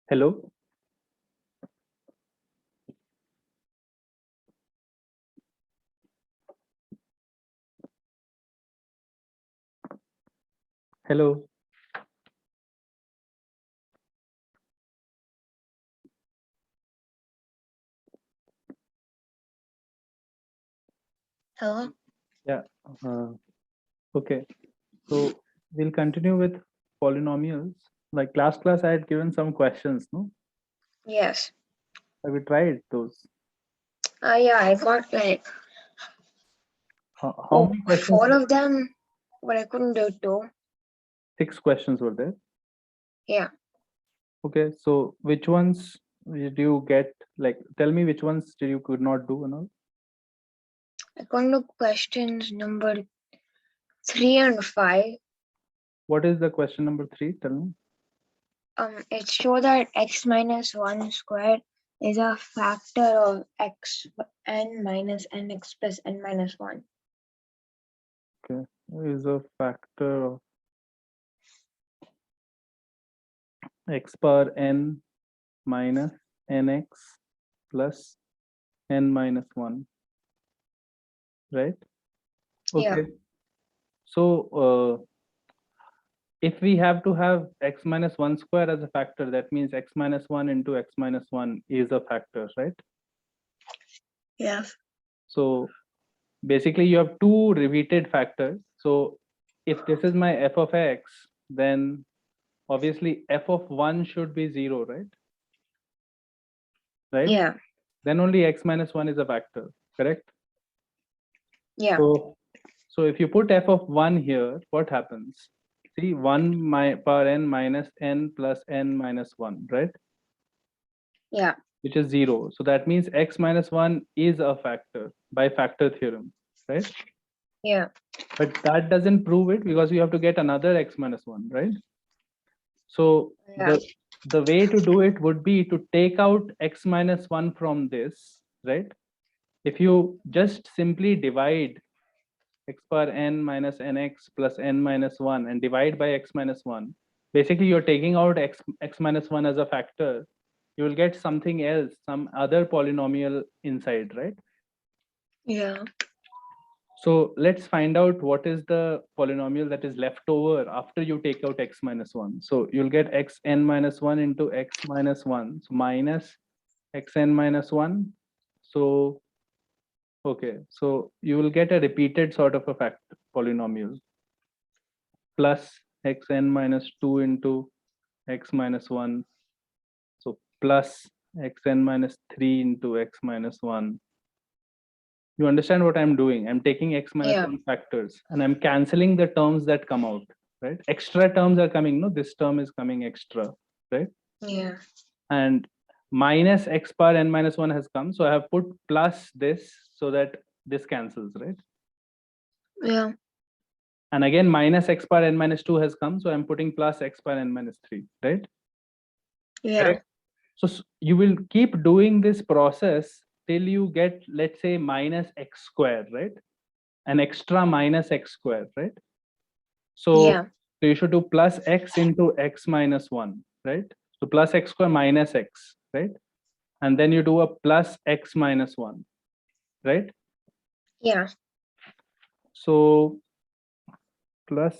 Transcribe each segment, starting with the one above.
Hello. Hello. Hello. Yeah. Okay. So we'll continue with polynomials. Like last class, I had given some questions. No, Yes. have you tried those? Yeah, I got like How many questions? 4 of them, but I couldn't do 2. 6 questions were there. Yeah. Okay. So which ones did you get? Like, tell me which ones did you could not do and all. I couldn't do questions number 3 and 5. What is the question number 3? Tell me. It shows that x minus 1 squared is a factor of x n minus nx plus n minus 1. Okay. Is a factor of x power n minus nx plus n minus 1. Right? Yeah. Okay. So if we have to have x minus 1 square as a factor, that means x minus 1 into x minus 1 is a factor, right? Yes. So basically you have two repeated factors. So if this is my f of x, then obviously f of 1 should be 0, right? Right? Yeah. Then only x minus 1 is a factor, correct? Yeah. So if you put f of 1 here, what happens? See, 1 power n minus n plus n minus 1, right? Yeah. Which is 0. So that means x minus 1 is a factor by factor theorem, right? Yeah. But that doesn't prove it because you have to get another x minus 1, right? So Yeah. the way to do it would be to take out x minus 1 from this, right? If you just simply divide x power n minus nx plus n minus 1 and divide by x minus 1, basically you're taking out x minus 1 as a factor, you will get something else, some other polynomial inside, right? Yeah. So let's find out what is the polynomial that is left over after you take out x minus 1. So you'll get xn minus 1 into x minus 1. So minus xn minus 1. So, okay. So you will get a repeated sort of a polynomial plus xn minus 2 into x minus 1. So plus xn minus 3 into x minus 1. You understand what I'm doing? I'm taking x minus 1 factors and I'm canceling the terms that come out, right? Extra terms are coming. No, this term is coming extra, right? Yeah. And minus x power n minus 1 has come. So I have put plus this so that this cancels, right? Yeah. And again, minus x power n minus 2 has come. So I'm putting plus x power n minus 3, right? Yeah. Correct? So you will keep doing this process till you get, let's say, minus x square, right? An extra minus x square, right? So you should do plus x into x minus 1, right? So plus x square minus x, right? And then you do a plus x minus 1, right? Yeah. So plus,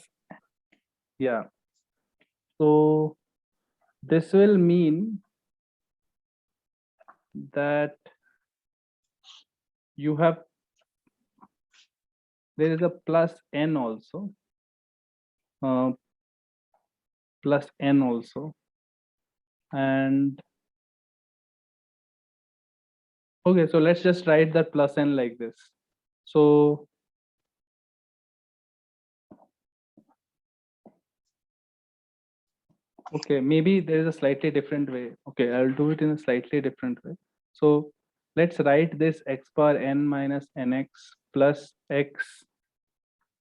yeah. So this will mean that you have, there is a plus n also, plus n also. And okay, so let's just write that plus n like this. So okay, maybe there is a slightly different way. Okay, I'll do it in a slightly different way. So let's write this x power n minus nx plus x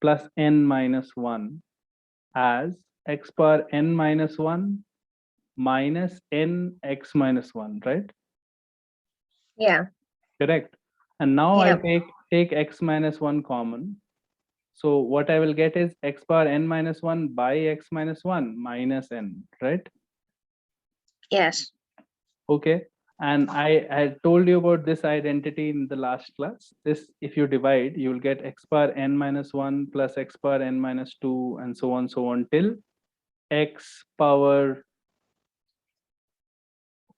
plus n minus 1 as x power n minus 1 minus n x minus 1, right? Yeah. Correct. And now I Yeah. take x minus 1 common. So what I will get is x power n minus 1 by x minus 1 minus n, right? Yes. Okay. And I had told you about this identity in the last class. This, if you divide, you will get x power n minus 1 plus x power n minus 2 and so on till x power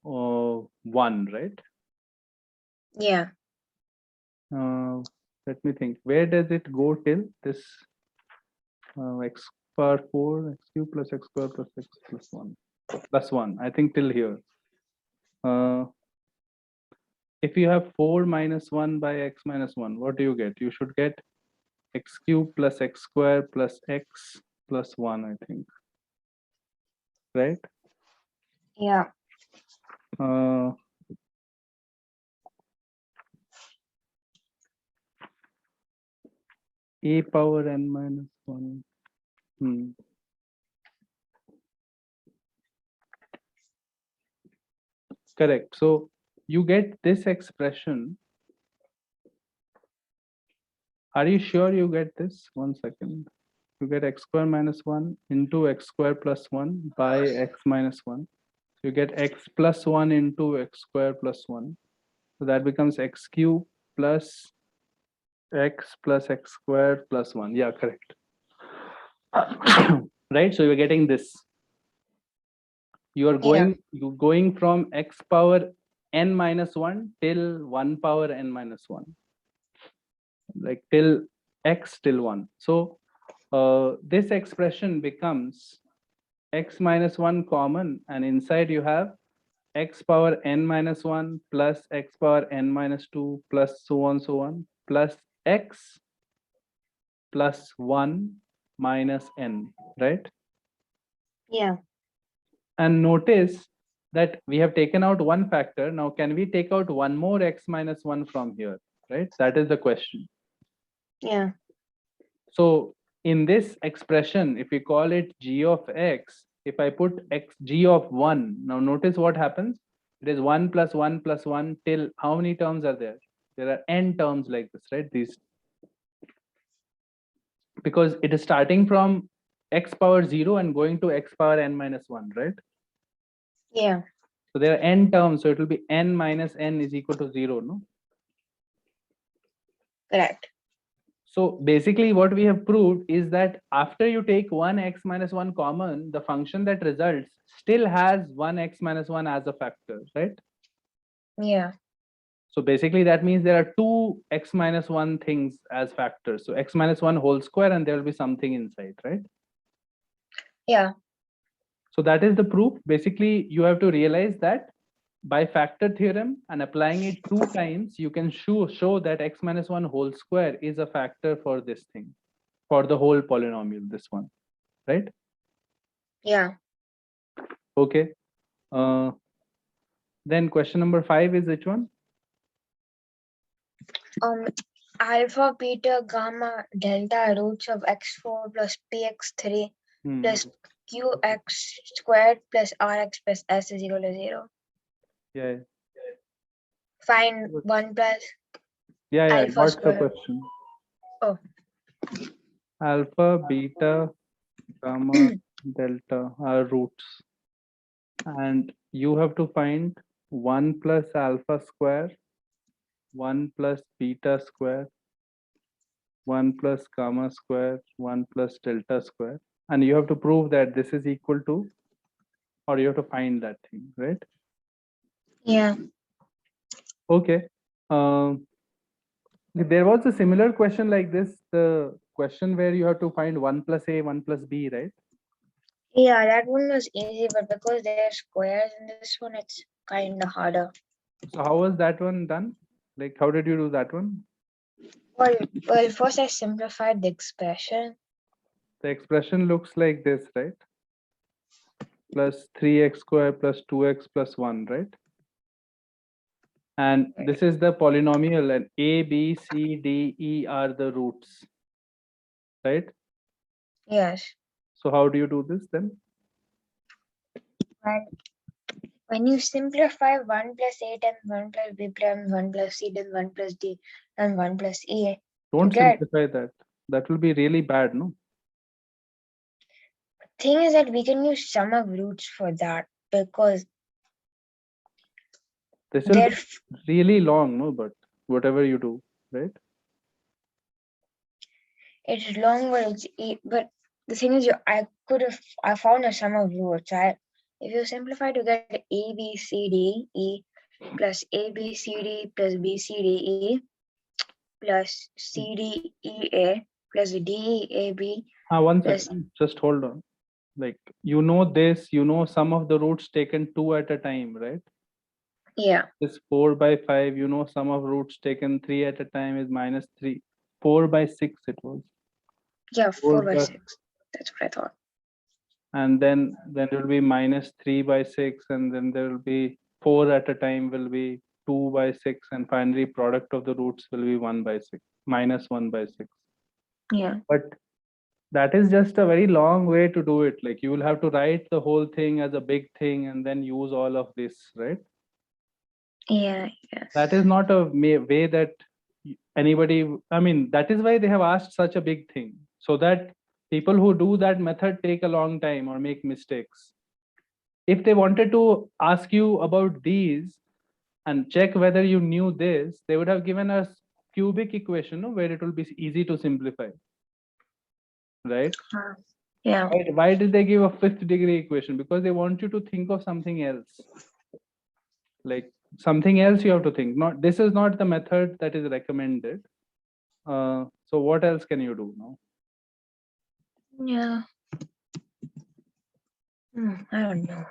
1, right? Yeah. Let me think. Where does it go till this x power 4 x cube plus x square plus x plus 1? I think till here. If you have 4 minus 1 by x minus 1, what do you get? You should get x cube plus x square plus x plus 1, I think. Right? Yeah. Uh, a power n minus 1. Correct. So you get this expression. Are you sure you get this? 1 second. You get x square minus 1 into x square plus 1 by x minus 1. So you get x plus 1 into x square plus 1. So that becomes x cube plus x square plus 1. Yeah, correct. Right? So you're getting this. You're going from x power n minus 1 till 1 power n minus 1. Like till x till 1. So this expression becomes x minus 1 common, and inside you have x power n minus 1 plus x power n minus 2 plus so on plus x plus 1 minus n, right? Yeah. And notice that we have taken out one factor. Now can we take out one more x minus 1 from here, right? That is the question. Yeah. So in this expression, if we call it g of x, if I put x g of 1, now notice what happens. It is 1 plus 1 plus 1 till how many terms are there? There are n terms like this, right? These, because it is starting from x power 0 and going to x power n minus 1, right? Yeah. So there are n terms, so it will be n minus n is equal to 0, no? Correct. So basically what we have proved is that after you take one x minus 1 common, the function that results still has one x minus 1 as a factor, right? Yeah. So basically that means there are two x minus 1 things as factors. So x minus 1 whole square and there will be something inside, right? Yeah. So that is the proof. Basically you have to realize that by factor theorem and applying it 2 times, you can show that x minus 1 whole square is a factor for this thing, for the whole polynomial, this one, right? Yeah. Okay. Then question number 5 is which one? Alpha, beta, gamma, delta roots of x4 plus px3 plus qx squared plus rx plus s is equal to 0. Yeah. Find 1 plus Yeah, alpha got the squared. question. Oh. Alpha, beta, gamma, delta are roots. And you have to find 1 plus alpha square, 1 plus beta square, 1 plus gamma square, 1 plus delta square. And you have to prove that this is equal to, or you have to find that thing, right? Yeah. Okay. There was a similar question like this, the question where you have to find 1 plus a, 1 plus b, right? Yeah, that one was easy, but because there are squares in this one, it's kind of harder. So how was that one done? Like, how did you do that one? Well, first I simplified the expression. The expression looks like this, right? Plus 3x square plus 2x plus 1, right? And this is the polynomial, and a, b, c, d, e are the roots, right? Yes. So how do you do this then? When you simplify 1 plus a times 1 plus b times 1 plus c times 1 plus d and 1 plus e, Don't you get. simplify that. That will be really bad, no? Thing is that we can use sum of roots for that because This will They're be really long, no? But whatever you do, right? it's long, but but the thing is, I found a sum of roots. If you simplify to get A B C D E plus A B C D plus B C D E plus C D E A plus D E A B 1 plus second, just hold on. Like, you know this, you know some of the roots taken 2 at a time, right? yeah, This 4 by 5, you know sum of roots taken 3 at a time is -3. 4 by 6 it was. 4 4 by by, 6. That's what I thought. and then there will be -3 by 6, and then there will be 4 at a time will be 2 by 6, and finally product of the roots will be 1 by 6, -1 by 6. Yeah, But that is just a very long way to do it. Like, you will have to write the whole thing as a big thing and then use all of this, right? yeah, yes. That is not a way that anybody, I mean, that is why they have asked such a big thing, so that people who do that method take a long time or make mistakes. If they wanted to ask you about these and check whether you knew this, they would have given us cubic equation, no, where it will be easy to simplify, right? Uh, yeah, Why did they give a fifth degree equation? Because they want you to think of something else. Like, something else you have to think. Not, this is not the method that is recommended. So what else can you do now? yeah. I don't know.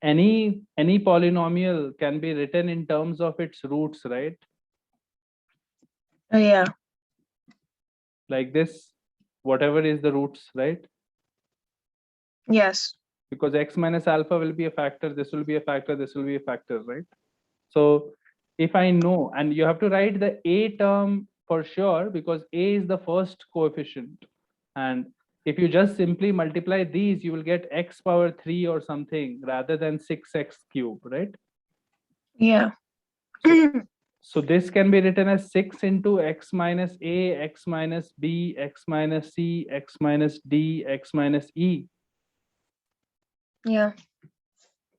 Any polynomial can be written in terms of its roots, right? Oh, yeah, Like this, whatever is the roots, right? yes, Because x minus alpha will be a factor, this will be a factor, this will be a factor, right? So if I know, and you have to write the a term for sure, because a is the first coefficient, and if you just simply multiply these, you will get x power 3 or something rather than 6x cube, right? yeah. So this can be written as 6 into x minus a, x minus b, x minus c, x minus d, x minus e. Yeah,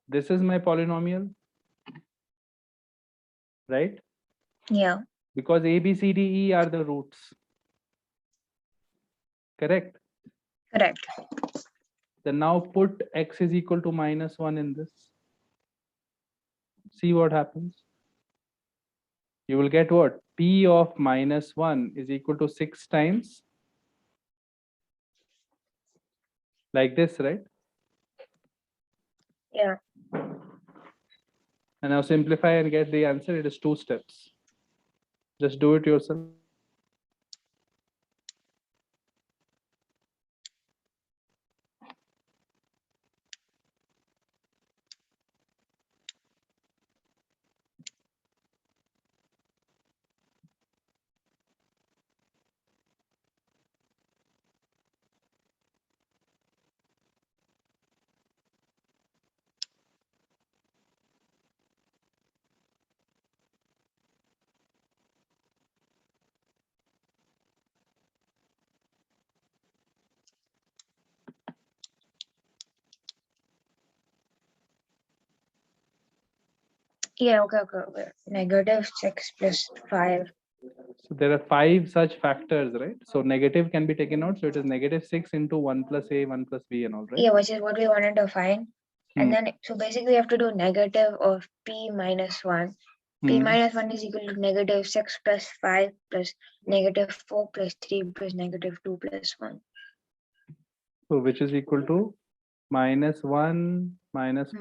This is my polynomial, right? yeah, Because a, b, c, d, e are the roots, correct? correct. Then now put x is equal to -1 in this. See what happens. You will get what? P of -1 is equal to 6 times, like this, right? Yeah, And now simplify and get the answer. It is 2 steps. Just do it yourself. yeah, okay. -6 plus 5. So there are 5 such factors, right? So negative can be taken out. So it is -6 into 1 plus a, 1 plus b, and all, right? Yeah, which is what we wanted to find. And Hmm. then, so basically, we have to do negative of p minus 1. P Hmm. minus 1 is equal to -6 plus 5 plus -4 plus 3 plus -2 plus 1. So which is equal to -1, -4, -1, -5,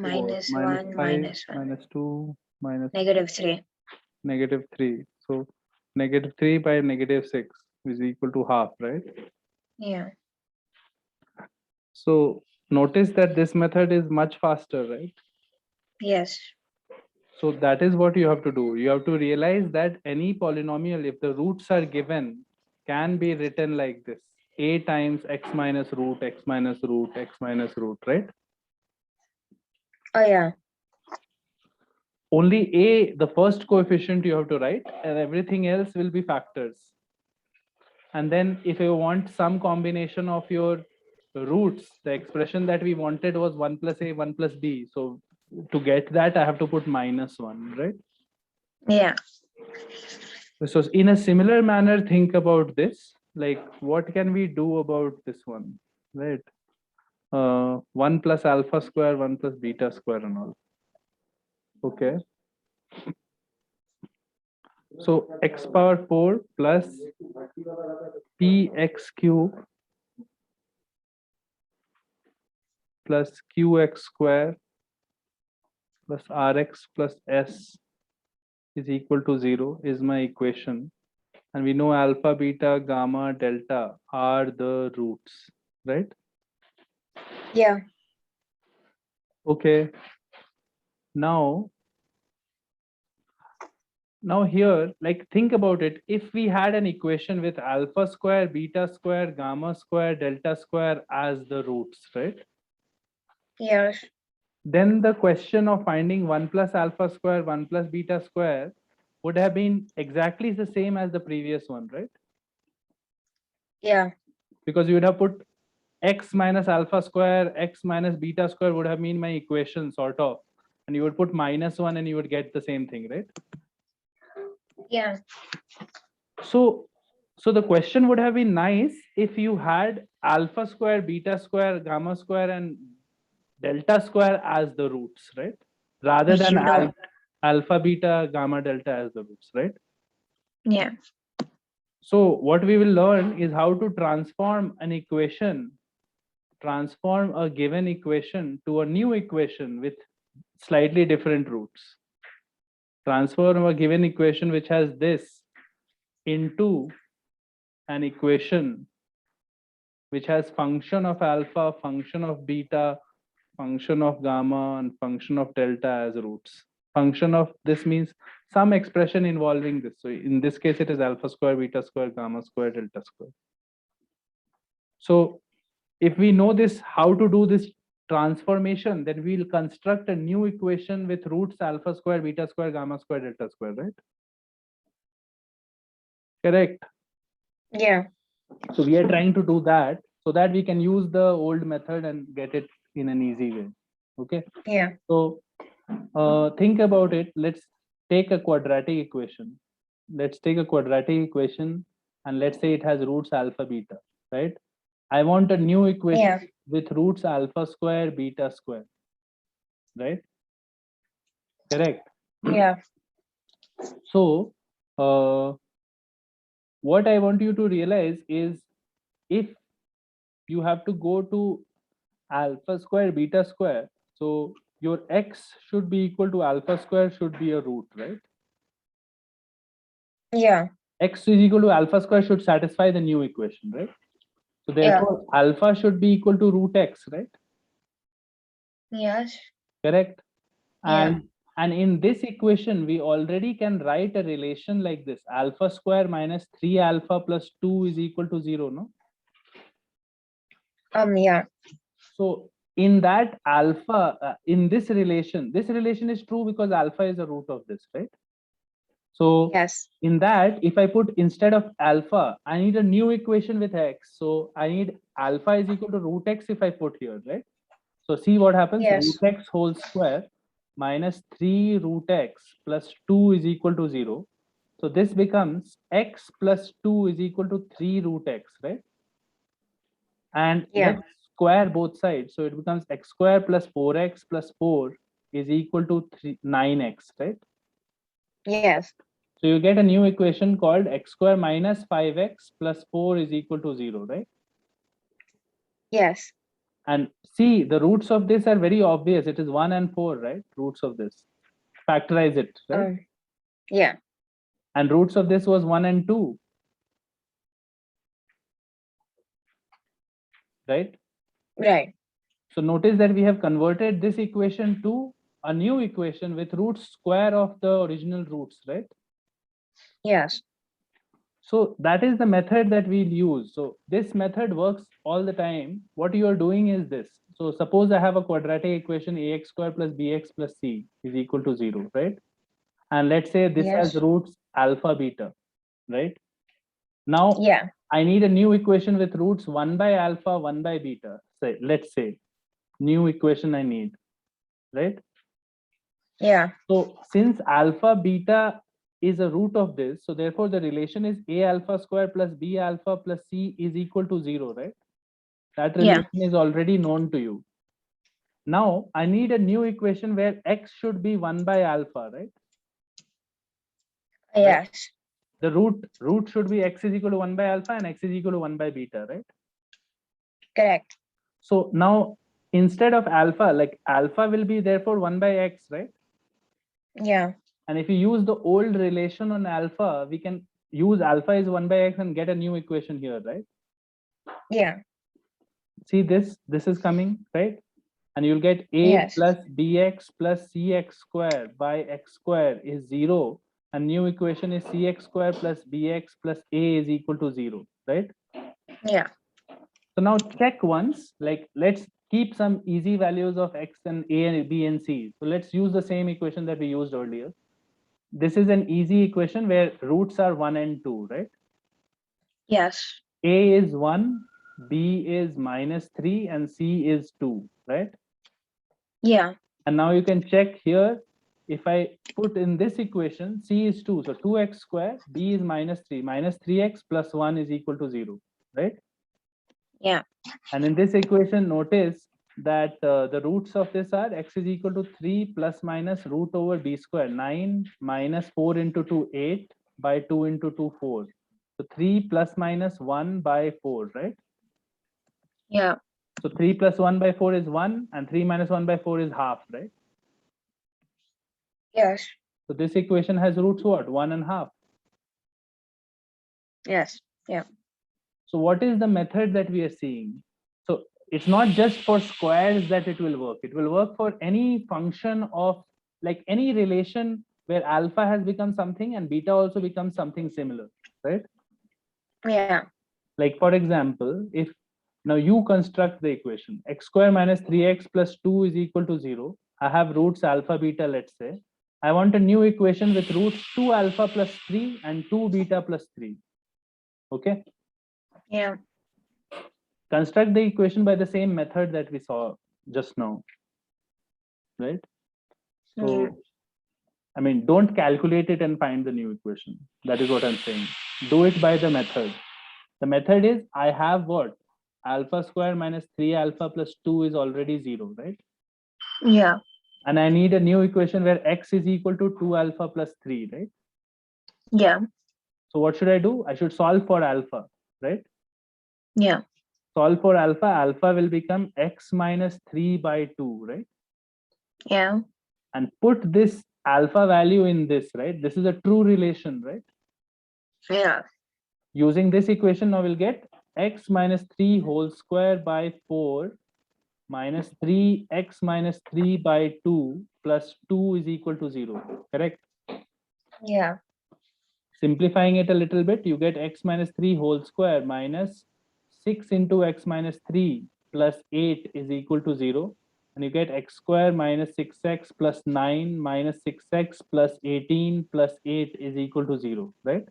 -1, -2, -3. -3. So -3 by -6 is equal to half, right? Yeah, So notice that this method is much faster, right? yes, So that is what you have to do. You have to realize that any polynomial, if the roots are given, can be written like this: a times x minus root, x minus root, x minus root, right? oh yeah, Only a, the first coefficient you have to write, and everything else will be factors. And then if you want some combination of your roots, the expression that we wanted was 1 plus a, 1 plus b. So to get that, I have to put -1, right? Yeah. So in a similar manner, think about this. Like, what can we do about this one, right? 1 plus alpha square, 1 plus beta square and all. Okay. So x power 4 plus px cube plus qx square plus rx plus s is equal to 0 is my equation. And we know alpha, beta, gamma, delta are the roots, right? Yeah. Okay. Now here, like, think about it. If we had an equation with alpha square, beta square, gamma square, delta square as the roots, right? Yes. Then the question of finding 1 plus alpha square, 1 plus beta square would have been exactly the same as the previous one, right? Yeah. Because you would have put x minus alpha square, x minus beta square would have been my equation, sort of. And you would put -1 and you would get the same thing, right? Yeah. So the question would have been nice if you had alpha square, beta square, gamma square, and delta square as the roots, right? Rather Which than you don't. alpha, beta, gamma, delta as the roots, right? Yeah. So what we will learn is how to transform an equation, transform a given equation to a new equation with slightly different roots. Transform a given equation which has this into an equation which has function of alpha, function of beta, function of gamma, and function of delta as roots. Function of this means some expression involving this. So in this case, it is alpha square, beta square, gamma square, delta square. So if we know this, how to do this transformation, then we'll construct a new equation with roots alpha square, beta square, gamma square, delta square, right? Correct. Yeah. So we are trying to do that so that we can use the old method and get it in an easy way. Okay. Yeah. So think about it. Let's take a quadratic equation. Let's take a quadratic equation and let's say it has roots alpha, beta, right? I want a new equation Yeah. with roots alpha square, beta square, right? Correct. Yeah. So what I want you to realize is if you have to go to alpha square, beta square, so your x should be equal to alpha square should be a root, right? Yeah. X is equal to alpha square should satisfy the new equation, right? So Yeah. therefore, alpha should be equal to root x, right? Yes. Correct. Yeah. And in this equation, we already can write a relation like this: alpha square minus 3 alpha plus 2 is equal to 0, no? Yeah. So in that alpha, in this relation is true because alpha is a root of this, right? So Yes. in that, if I put instead of alpha, I need a new equation with x. So I need alpha is equal to root x if I put here, right? So see what happens: root Yes. x whole square minus 3 root x plus 2 is equal to 0. So this becomes x plus 2 is equal to 3 root x, right? And Yeah. let's square both sides. So it becomes x square plus 4x plus 4 is equal to 9x, right? Yes. So you get a new equation called x square minus 5x plus 4 is equal to 0, right? Yes. And see, the roots of this are very obvious. It is 1 and 4, right? Roots of this. Factorize it, right? Yeah. And roots of this was 1 and 2, right? Right. So notice that we have converted this equation to a new equation with roots square of the original roots, right? Yes. So that is the method that we'll use. So this method works all the time. What you are doing is this. So suppose I have a quadratic equation ax square plus bx plus c is equal to 0, right? And let's say this has Yes. roots alpha, beta, right? Now Yeah. I need a new equation with roots 1 by alpha, 1 by beta. Say, let's say new equation I need, right? Yeah. So since alpha beta is a root of this, so therefore the relation is a alpha square plus b alpha plus c is equal to 0, right? That Yeah. relation is already known to you. Now I need a new equation where x should be 1 by alpha, right? Right? Yes. The root should be x is equal to 1 by alpha and x is equal to 1 by beta, right? Correct. So now instead of alpha, like alpha will be therefore 1 by x, right? Yeah. And if you use the old relation on alpha, we can use alpha is 1 by x and get a new equation here, right? Yeah. See this is coming, right? And you'll get a Yes. plus bx plus cx square by x square is 0. And new equation is cx square plus bx plus a is equal to 0, right? Yeah. So now check once, like let's keep some easy values of x and a and b and c. So let's use the same equation that we used earlier. This is an easy equation where roots are 1 and 2, right? Yes. A is 1, B is -3, and C is 2, right? Yeah. And now you can check here, if I put in this equation, C is 2, so 2x square, B is -3, -3x plus 1 is equal to 0, right? Yeah. And in this equation, notice that the roots of this are x is equal to 3 plus minus root over b square, 9 minus 4 into 2, 8 by 2 into 2, 4. So 3 plus minus 1 by 4, right? Yeah. So 3 plus 1 by 4 is 1 and 3 minus 1 by 4 is half, right? Yes. So this equation has roots what? 1 and half. Yes. Yeah. So what is the method that we are seeing? So it's not just for squares that it will work. It will work for any function of like any relation where alpha has become something and beta also becomes something similar, right? Yeah. Like for example, if now you construct the equation x square minus 3x plus 2 is equal to 0. I have roots alpha beta, let's say. I want a new equation with roots 2 alpha plus 3 and 2 beta plus 3. Okay. Yeah. Construct the equation by the same method that we saw just now, right? Yeah. So, I mean, don't calculate it and find the new equation. That is what I'm saying. Do it by the method. The method is I have what? Alpha square minus 3 alpha plus 2 is already 0, right? Yeah. And I need a new equation where x is equal to 2 alpha plus 3, right? Yeah. So what should I do? I should solve for alpha, right? Yeah. Solve for alpha. Alpha will become x minus 3 by 2, right? Yeah. And put this alpha value in this, right? This is a true relation, right? Yeah. Using this equation, now we'll get x minus 3 whole square by 4 minus 3x minus 3 by 2 plus 2 is equal to 0, correct? Yeah. Simplifying it a little bit, you get x minus 3 whole square minus 6 into x minus 3 plus 8 is equal to 0. And you get x square minus 6x plus 9 minus 6x plus 18 plus 8 is equal to 0, right?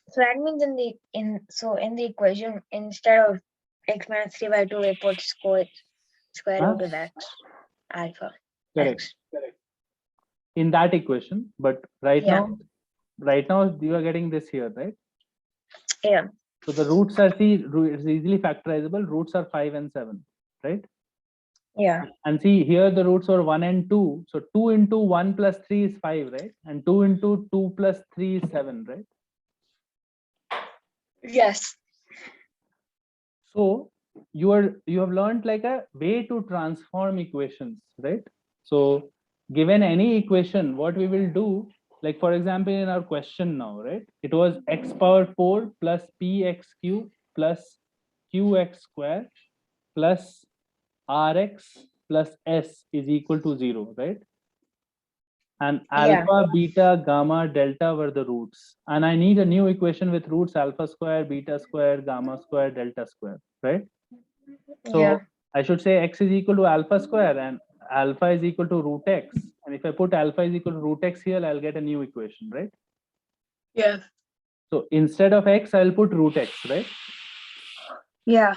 So that means in the equation instead of x minus 3 by 2 we put square Huh? root of x alpha Correct. x. In that equation, but Yeah. right now you are getting this here, right? Yeah. So the roots are, see, it's easily factorizable. Roots are 5 and 7, right? Yeah. And see here the roots are 1 and 2. So 2 into 1 plus 3 is 5, right? And 2 into 2 plus 3 is 7, right? Yes. So you have learned like a way to transform equations, right? So given any equation, what we will do, like for example in our question now, right? It was x power 4 plus px cube plus qx square plus rx plus s is equal to 0, right? And Yeah. alpha, beta, gamma, delta were the roots. And I need a new equation with roots alpha square, beta square, gamma square, delta square, right? Yeah. So I should say x is equal to alpha square and alpha is equal to root x. And if I put alpha is equal to root x here, I'll get a new equation, right? Yeah. So instead of x, I'll put root x, right? Yeah.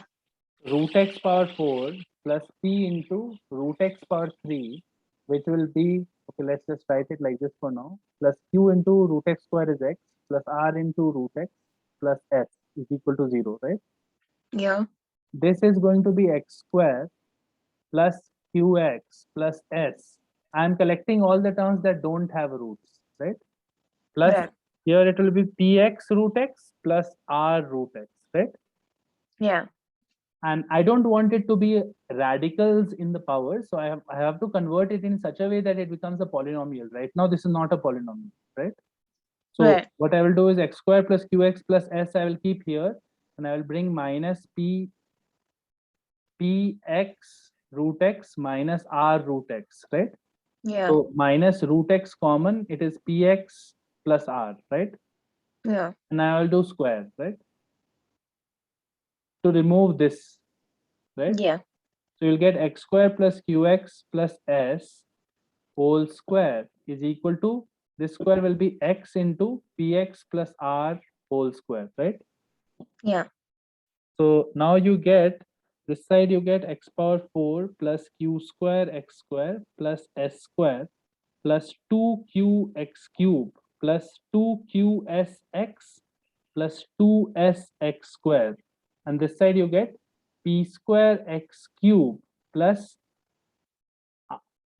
Root x power 4 plus p into root x power 3, which will be, okay, let's just write it like this for now, plus q into root x square is x, plus r into root x plus s is equal to 0, right? Yeah. This is going to be x square plus qx plus s. I'm collecting all the terms that don't have roots, right? Plus Right. here it will be px root x plus r root x, right? Yeah. And I don't want it to be radicals in the power, so I have to convert it in such a way that it becomes a polynomial. Right now this is not a polynomial, right? So Right. what I will do is x square plus qx plus s I will keep here, and I will bring minus px root x minus r root x, right? Yeah. So minus root x common, it is px plus r, right? Yeah. And I will do square, right? To remove this, right? Yeah. So you'll get x square plus qx plus s whole square is equal to, this square will be x into px plus r whole square, right? Yeah. So now you get, this side you get x power 4 plus q square x square plus s square plus 2qx cube plus 2qsx plus 2sx square. And this side you get p square x cube plus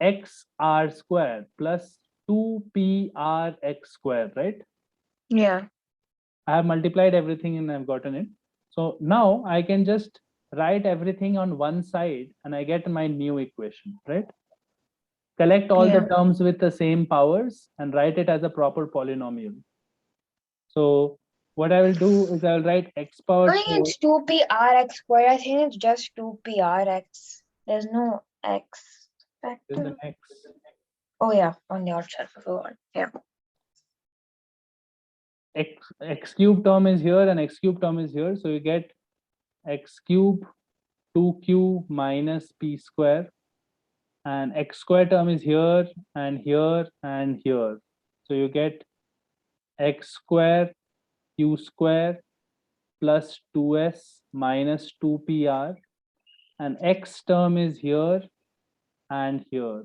xr square plus 2prx square, right? Yeah. I have multiplied everything and I've gotten it. So now I can just write everything on one side and I get my new equation, right? Collect all the Yeah. terms with the same powers and write it as a proper polynomial. So what I will do is I will write x I power think 4. it's 2prx squared. I think it's just 2prx. There's no x There's an factor. x. Oh yeah, on the outside of the one. Yeah. X cube term is here and x cube term is here. So you get x cube 2q minus p square, and x square term is here and here and here. So you get x square q square plus 2s minus 2pr, and x term is here and here.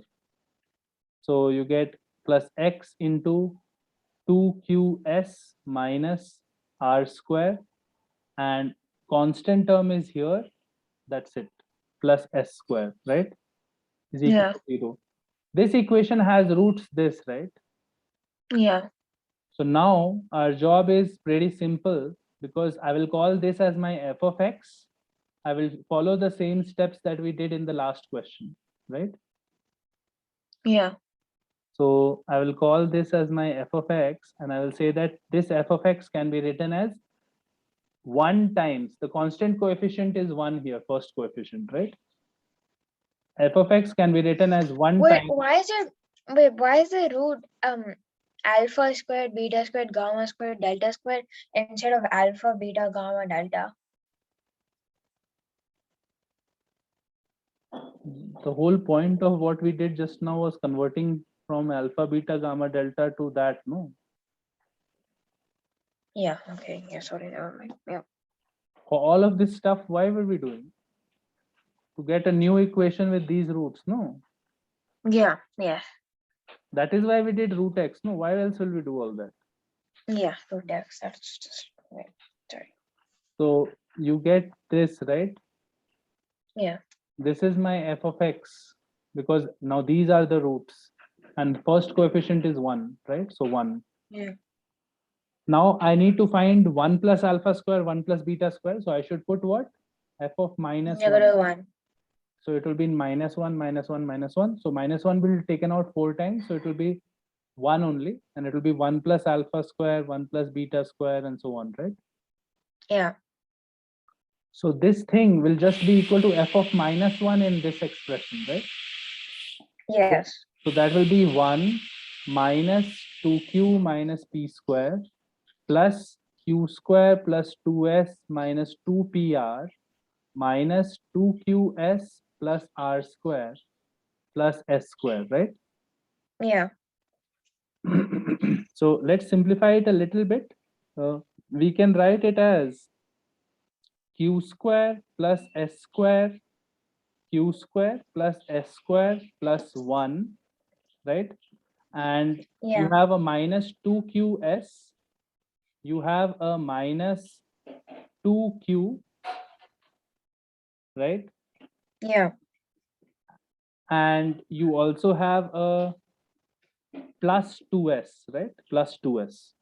So you get plus x into 2qs minus r square, and constant term is here, that's it, plus s square, right, is equal Yeah. to 0. This equation has roots this, right? Yeah. So now our job is pretty simple, because I will call this as my f of x. I will follow the same steps that we did in the last question, right? Yeah. So I will call this as my f of x, and I will say that this f of x can be written as 1 times, the constant coefficient is 1 here, first coefficient, right? F of x can be written as 1 Wait, times. why is it? Wait, why is the root alpha squared, beta squared, gamma squared, delta squared instead of alpha, beta, gamma, delta? The whole point of what we did just now was converting from alpha, beta, gamma, delta to that, no? Yeah. Okay. Yeah. Sorry. Never mind. Yeah. For all of this stuff, why were we doing? To get a new equation with these roots, no? Yeah. Yeah. That is why we did root x, no? Why else will we do all that? Yeah. Root x. That's just wait. Sorry. So you get this, right? Yeah. This is my f of x, because now these are the roots, and first coefficient is 1, right? So 1. Yeah. Now I need to find 1 plus alpha square, 1 plus beta square. So I should put what? F of minus 1. -1. So it will be minus 1, minus 1, minus 1. So minus 1 will be taken out 4 times. So it will be 1 only. And it will be 1 plus alpha square, 1 plus beta square, and so on, right? Yeah. So this thing will just be equal to f of minus 1 in this expression, right? Yes. So that will be 1 minus 2q minus p square plus q square plus 2s minus 2pr minus 2qs plus r square plus s square, right? Yeah. So let's simplify it a little bit. we can write it as q square plus s square, q square plus s square plus 1, right? And you Yeah. have a minus 2qs, you have a minus 2q, right? Yeah. And you also have a plus 2s, right? Plus 2s.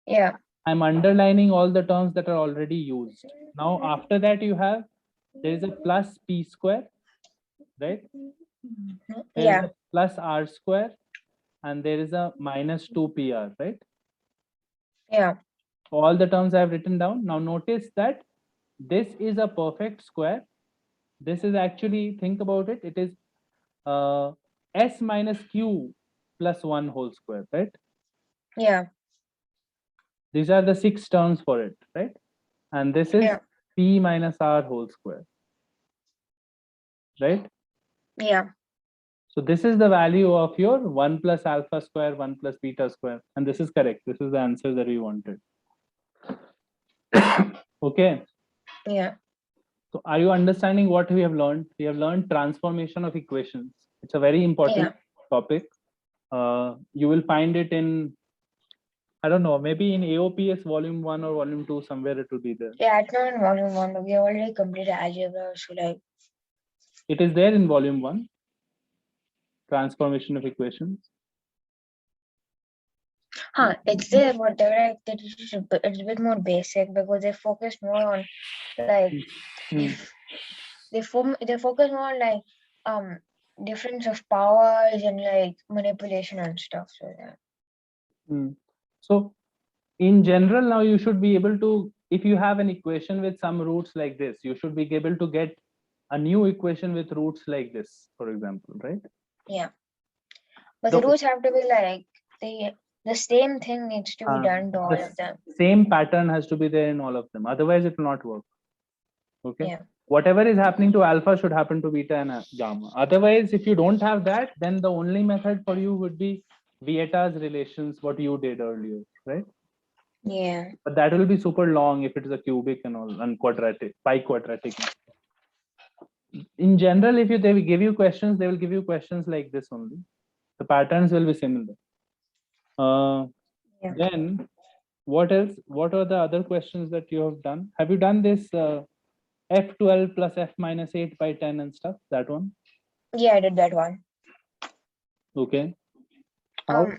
Yeah. I'm underlining all the terms that are already used. Now, after that, you have, there is a plus p square, right? There is Yeah. a plus r square, and there is a minus 2pr, right? Yeah. All the terms I have written down. Now, notice that this is a perfect square. This is actually, think about it, it is uh, s minus q plus 1 whole square, right? Yeah. These are the 6 terms for it, right? And this is Yeah. p minus r whole square, right? Yeah. So this is the value of your 1 plus alpha square, 1 plus beta square. And this is correct. This is the answer that we wanted. Okay. Yeah. So are you understanding what we have learned? We have learned transformation of equations. It's a very important Yeah. topic. You will find it in, I don't know, maybe in AOPS volume 1 or volume 2, somewhere it will be there. Yeah. It's not in volume one, but we already completed algebra, so like, It is there in volume 1, transformation of equations. it's there, but they're like that it's a bit more basic because they focus more on like Hmm. they focus more on like um difference of powers and like manipulation and stuff. So yeah. Hmm. So in general, now you should be able to, if you have an equation with some roots like this, you should be able to get a new equation with roots like this, for example, right? Yeah. But the The, rules have to be like the the same thing needs to be done to all the of them. same pattern has to be there in all of them. Otherwise, it will not work. Okay. Yeah. Whatever is happening to alpha should happen to beta and gamma. Otherwise, if you don't have that, then the only method for you would be Vieta's relations, what you did earlier, right? Yeah. But that will be super long if it is a cubic and all, and quadratic, pi quadratic. In general, if you they will give you questions, they will give you questions like this only. The patterns will be similar. Yeah. Then what else? What are the other questions that you have done? Have you done this f12 plus f minus 8 by 10 and stuff? That one? Yeah, I did that one. Okay. How? Um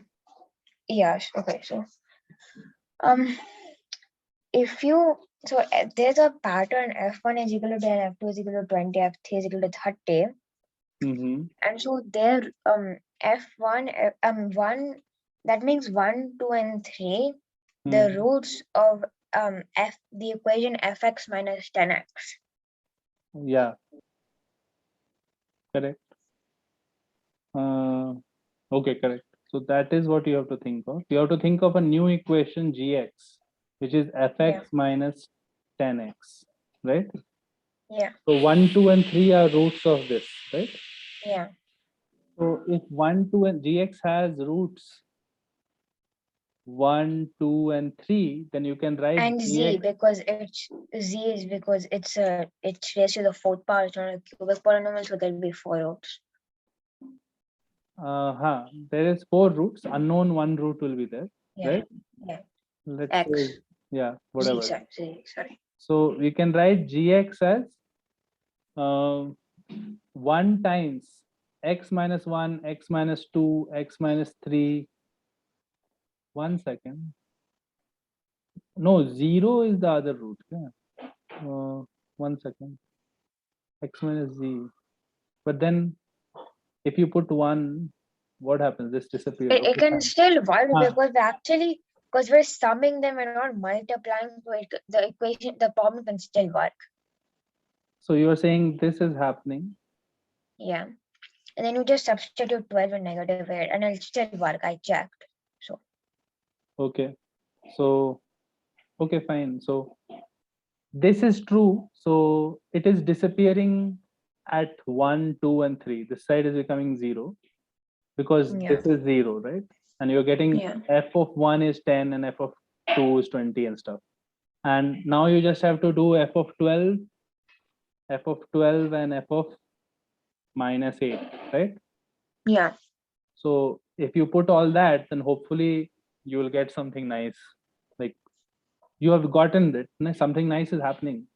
yes, okay, so um if you so there's a pattern f1 is equal to 10, f2 is equal to 20, f3 is equal to 30. Mm-hmm. And so there f1 1 that means 1, 2, and 3, the Mm-hmm. roots of f the equation fx minus 10x. Yeah, correct. Okay, correct. So that is what you have to think of. You have to think of a new equation gx, which is Yeah. fx minus 10x, right? Yeah. So 1, 2, and 3 are roots of this, right? Yeah. So if 1, 2, and gx has roots 1, 2, and 3, then you can write And z gx. because it's z is because it's raised to the fourth power, it's not a cubic polynomial, so there'll be 4 roots. There is 4 roots. Unknown 1 root will be there, Yeah. right? Yeah. Let's say, X. yeah, Z, whatever. sorry. So we can write gx as uh, 1 times x minus 1, x minus 2, x minus 3. 1 second. No, 0 is the other root. Yeah. 1 second. X minus z. But then if you put 1, what happens? This disappears. It Okay, can fine. still work Ah, because because we're summing them and not multiplying, so the equation, the problem can still work. so you are saying this is happening. Yeah. And then you just substitute 12 in negative 8 and it'll still work. I checked. So Okay. So, okay, fine. So this is true. So it is disappearing at 1, 2, and 3. This side is becoming 0 because yeah. this is 0, right? And you're getting Yeah. f of 1 is 10 and f of 2 is 20 and stuff. And now you just have to do f of 12, and f of minus 8, right? Yeah. So if you put all that, then hopefully you will get something nice. Like you have gotten it, something nice is happening.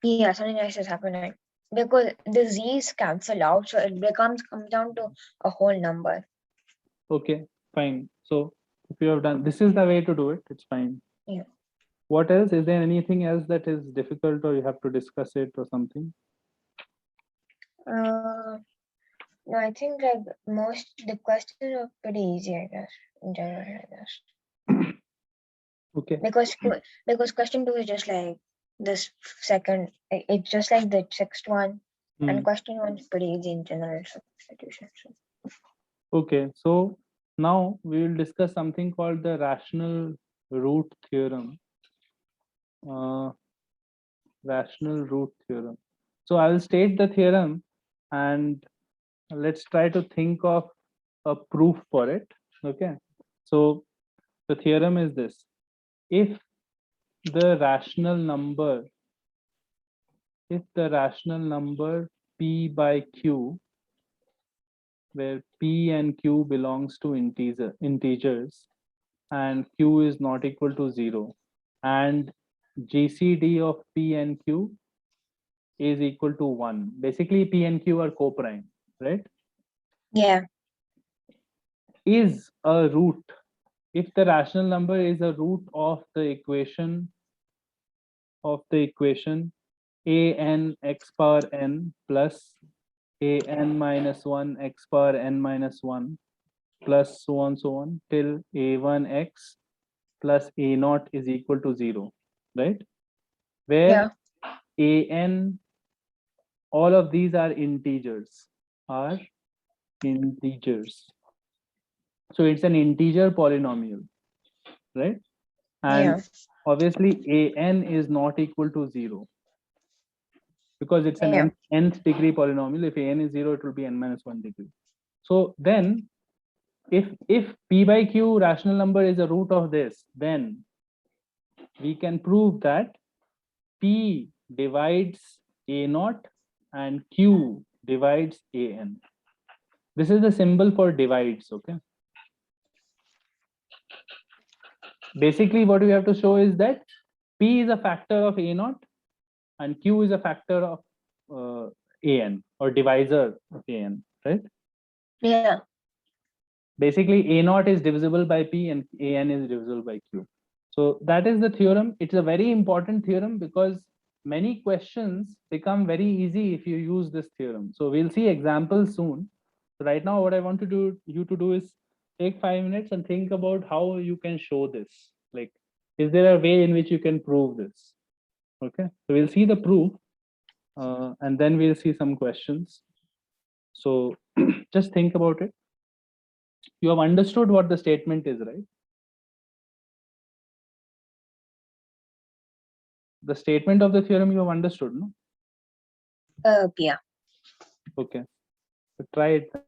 Yeah, something nice is happening. Because the z's cancel out, so it comes down to a whole number. Okay, fine. So if you have done, this is the way to do it. It's fine. Yeah. What else? Is there anything else that is difficult or you have to discuss it or something? No, I think like most the questions are pretty easy, I guess, in general, I guess. Okay. Because question 2 is just like this second, it's just like the sixth one, and Hmm. question 1 is pretty easy in general substitution. So. Okay. So now we will discuss something called the rational root theorem. Uh, Rational root theorem. So I will state the theorem and let's try to think of a proof for it. Okay. So the theorem is this: if the rational number, p by q, where p and q belongs to integers, and q is not equal to 0, and GCD of p and q is equal to 1. Basically, p and q are coprime, right? Yeah. Is a root, if the rational number is a root of the equation a n x power n plus a n minus 1 x power n minus 1 plus so on till a1x plus a naught is equal to 0, right? Where Yeah. a n, all of these are integers. So it's an integer polynomial, right? And Yeah. obviously a n is not equal to 0 because it's an Yeah. nth degree polynomial. If a n is 0, it will be n minus 1 degree. So then if p by q rational number is a root of this, then we can prove that p divides a naught and q divides a n. This is the symbol for divides. Okay. Basically, what we have to show is that p is a factor of a naught and q is a factor of an, or divisor of an, right? Yeah. Basically, a naught is divisible by p and an is divisible by q. So that is the theorem. It's a very important theorem because many questions become very easy if you use this theorem. So we'll see examples soon. So right now, what I want to do you to do is take 5 minutes and think about how you can show this. Like, is there a way in which you can prove this? Okay. So we'll see the proof, and then we'll see some questions. So just think about it. You have understood what the statement is, right? The statement of the theorem you have understood, no? Yeah. Okay. So try it then.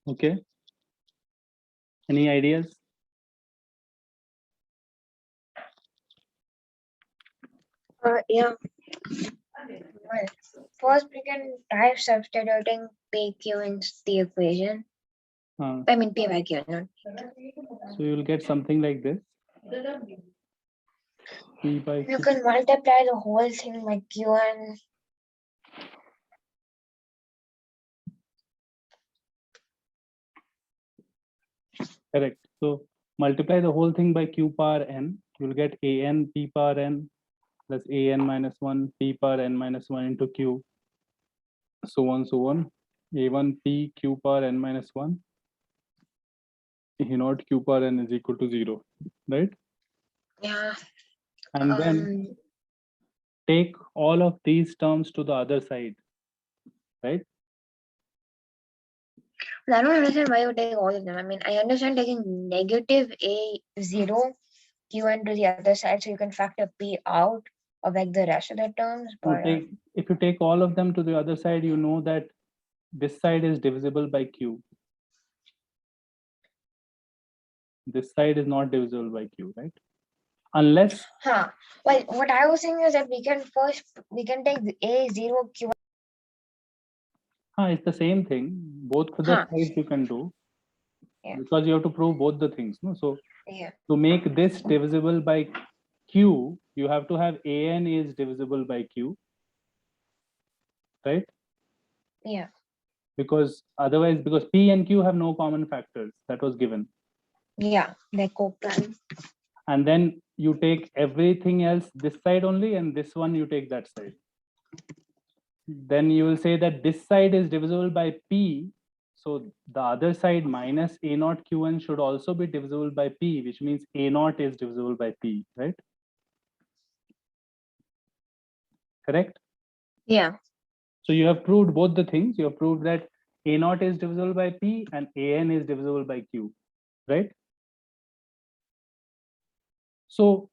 Okay. Any ideas? Yeah. Well, first we can try substituting PQ in the equation. I mean P by Q, not. So you'll get something like this. P by You Q. can multiply the whole thing by Q and Correct. So multiply the whole thing by Q power n. You'll get an P power n plus an minus 1 P power n minus 1 into Q. So on, so on. A1 P Q power n minus 1. A naught Q power n is equal to 0. Right? yeah. And then take all of these terms to the other side. Right? I don't understand why you take all of them. I mean, I understand taking negative A0 Qn to the other side so you can factor P out of like the rest of the terms, Now but if you take all of them to the other side, you know that this side is divisible by Q. This side is not divisible by Q, right? Unless well, what I was saying is that we can take the A0 Q. it's the same thing. Both the sides you can do Yeah. because you have to prove both the things. No, so Yeah. to make this divisible by Q, you have to have an is divisible by Q, right? Yeah. Because otherwise, because P and Q have no common factors, that was given. Yeah, they're co-prime. And then you take everything else this side only, and this one you take that side. Then you will say that this side is divisible by P. So the other side minus A naught Qn should also be divisible by P, which means A naught is divisible by P, right? Correct? Yeah. So you have proved both the things. You have proved that A naught is divisible by P and An is divisible by Q, right? So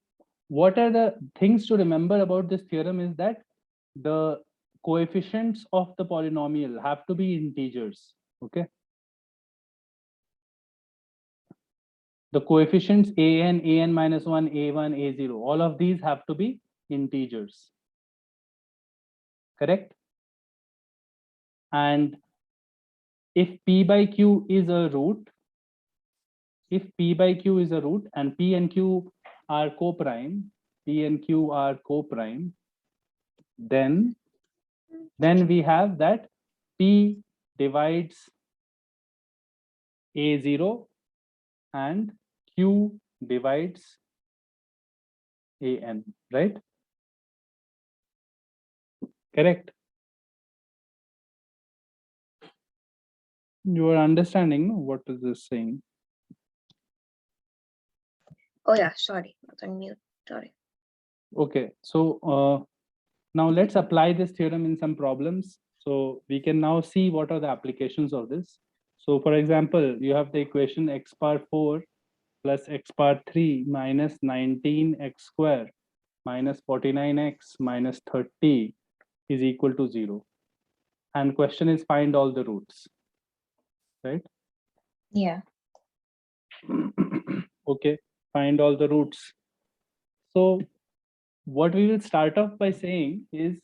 what are the things to remember about this theorem is that the coefficients of the polynomial have to be integers, okay? The coefficients an minus 1, a1, a0, all of these have to be integers, correct? And if p by q is a root, if p by q is a root and p and q are co-prime, p and q are co-prime, then we have that p divides a0 and q divides an, right? Correct. You are understanding, no? What is this saying? Oh yeah, sorry, I was on mute. Sorry. Okay, so now let's apply this theorem in some problems. So we can now see what are the applications of this. So for example, you have the equation x power 4 plus x power 3 minus 19x square minus 49x minus 30 is equal to 0. And question is find all the roots, right? Yeah. Okay, find all the roots. So what we will start off by saying is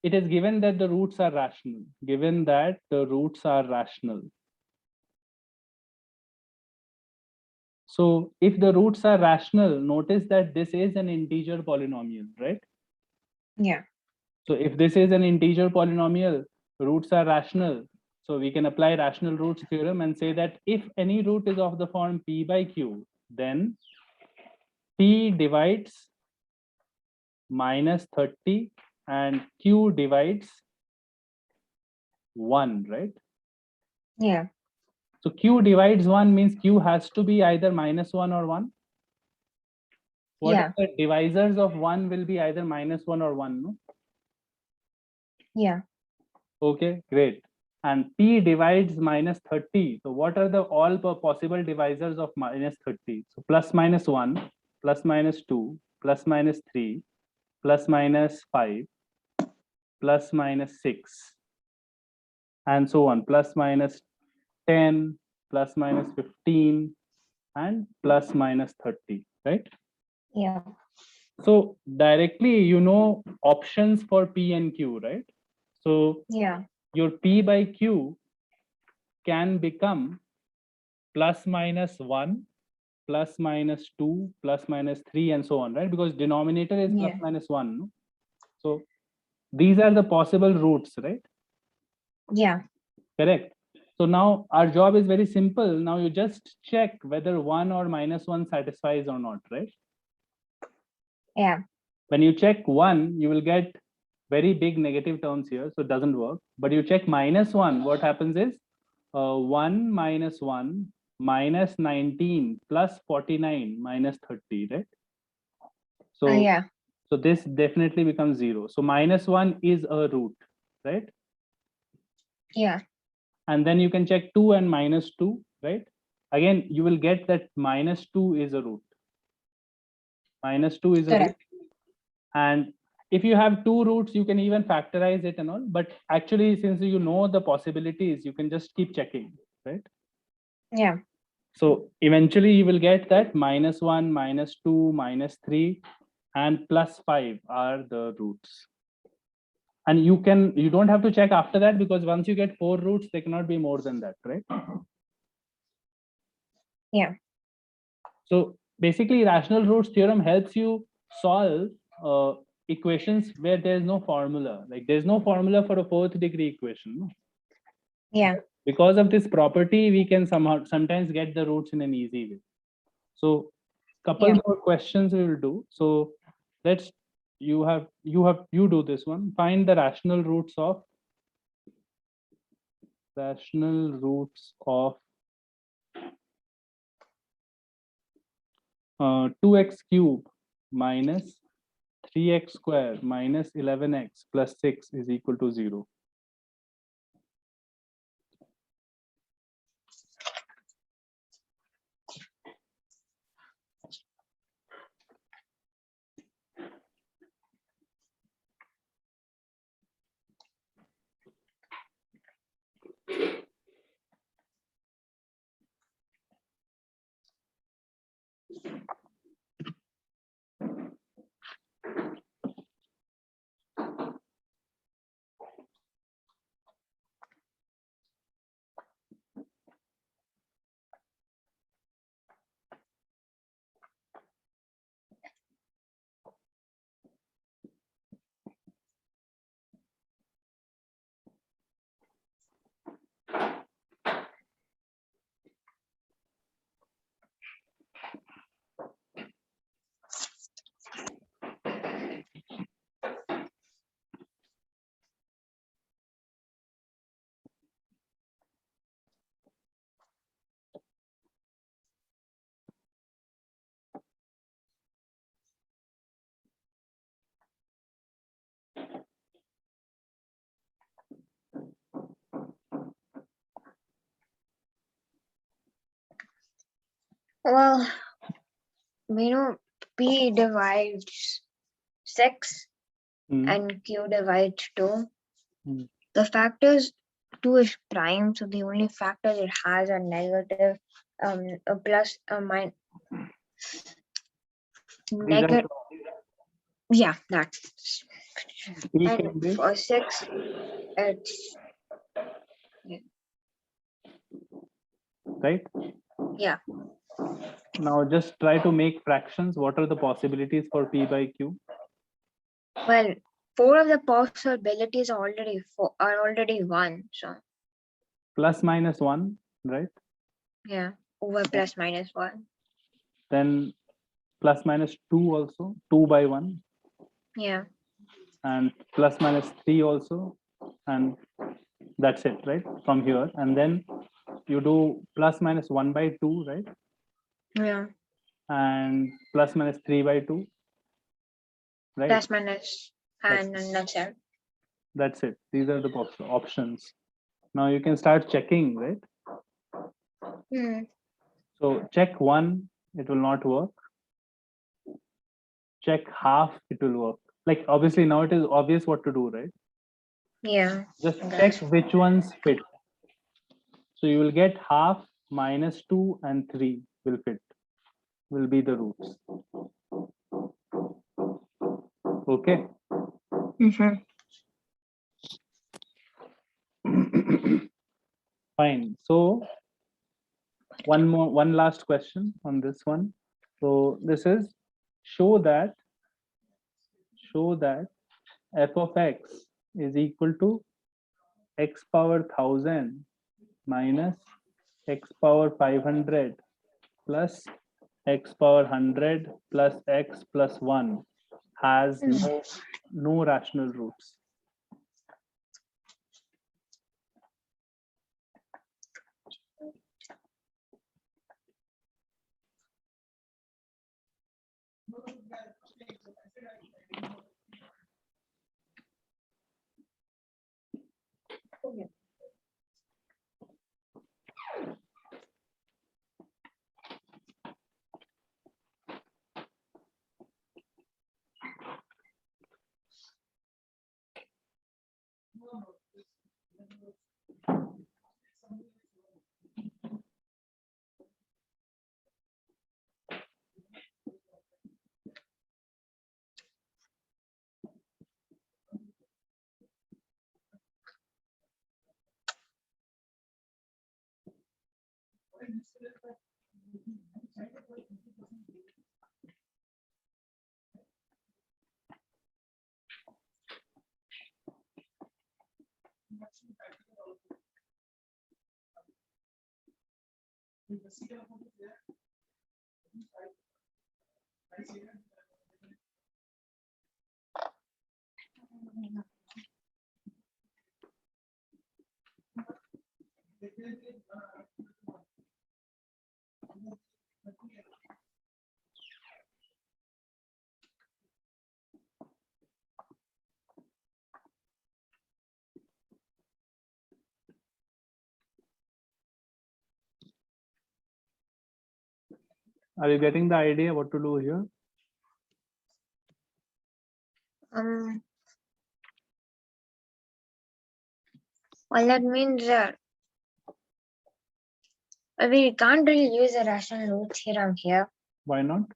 it is given that the roots are rational, given that the roots are rational. So if the roots are rational, notice that this is an integer polynomial, right? Yeah. So if this is an integer polynomial, roots are rational. So we can apply rational roots theorem and say that if any root is of the form p by q, then p divides minus 30 and q divides 1, right? Yeah. So q divides 1 means q has to be either minus 1 or 1. What Yeah. if the divisors of 1 will be either minus 1 or 1, no? Yeah. Okay, great. And p divides minus 30. So what are the all possible divisors of minus 30? So plus minus 1, plus minus 2, plus minus 3, plus minus 5, plus minus 6. and so on, plus minus 10, plus minus 15, and plus minus 30, right? Yeah. So directly, options for P and Q, right? So Yeah. your P by Q can become plus minus 1, plus minus 2, plus minus 3, and so on, right? Because denominator is plus Yeah. minus 1. No? So these are the possible roots, right? Yeah. Correct. So now our job is very simple. Now you just check whether 1 or minus 1 satisfies or not, right? Yeah. When you check 1, you will get very big negative terms here, so it doesn't work. But you check minus 1, what happens is 1 minus 1 minus 19 plus 49 minus 30, right? So, Yeah. so this definitely becomes 0. So minus 1 is a root, right? Yeah. And then you can check 2 and minus 2, right? Again, you will get that minus 2 is a root. Minus 2 is a root. Correct. And if you have two roots, you can even factorize it and all. But actually, since you know the possibilities, you can just keep checking, right? Yeah. So eventually you will get that minus 1, minus 2, minus 3, and plus 5 are the roots. And you don't have to check after that, because once you get 4 roots, they cannot be more than that, right? Yeah. So basically, rational roots theorem helps you solve equations where there's no formula. Like there's no formula for a fourth degree equation. No? Yeah. Because of this property, we can sometimes get the roots in an easy way. So couple Yeah. more questions we will do. So let's you do this one. Find the rational roots of 2x cube minus 3x square minus 11x plus 6 is equal to 0. Well, P divides 6 Hmm. and Q divides 2. Hmm. The factors 2 is prime, so the only factors it has are negative, a plus, a minus, These are negative. Yeah, that's. P And can be for 6, it's right. yeah. Now just try to make fractions. What are the possibilities for P by Q? Well, 4 of the possibilities are already 1. So Plus minus 1, right? yeah, over plus minus 1. Then plus minus 2 also, 2 by 1, Yeah. and plus minus 3 also, and that's it, right? From here, and then you do plus minus 1 by 2, right? Yeah. And plus minus 3 by 2, right? Plus minus That's, and that's it. that's it. These are the options. Now you can start checking, right? Hmm. So check 1, it will not work. Check half, it will work. Like obviously now it is obvious what to do, right? Yeah. Just I check got you. which ones fit. So you will get half, -2 and 3 will fit, will be the roots. Okay. Mm-hmm. Fine. So one last question on this one. So this is show that f of x is equal to x power 1000 minus x power 500 plus x power 100 plus x plus 1 has no rational roots. Are you getting the idea what to do here? Well, that means we can't really use a rational root theorem here Why not?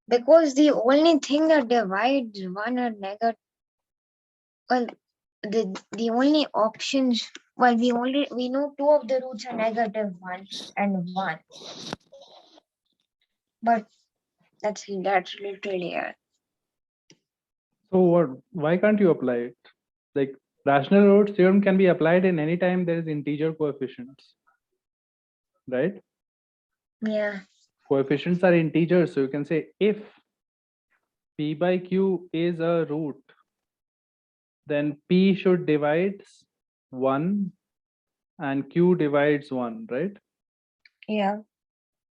because the only thing that divides one or negative, well, the only options, well, we know two of the roots are -1 and 1, but that's literally it. So what? Why can't you apply it? Like rational root theorem can be applied in any time there is integer coefficients, right? Yeah. Coefficients are integers, so you can say if p by q is a root, then p should divide 1 and q divides 1, right? Yeah.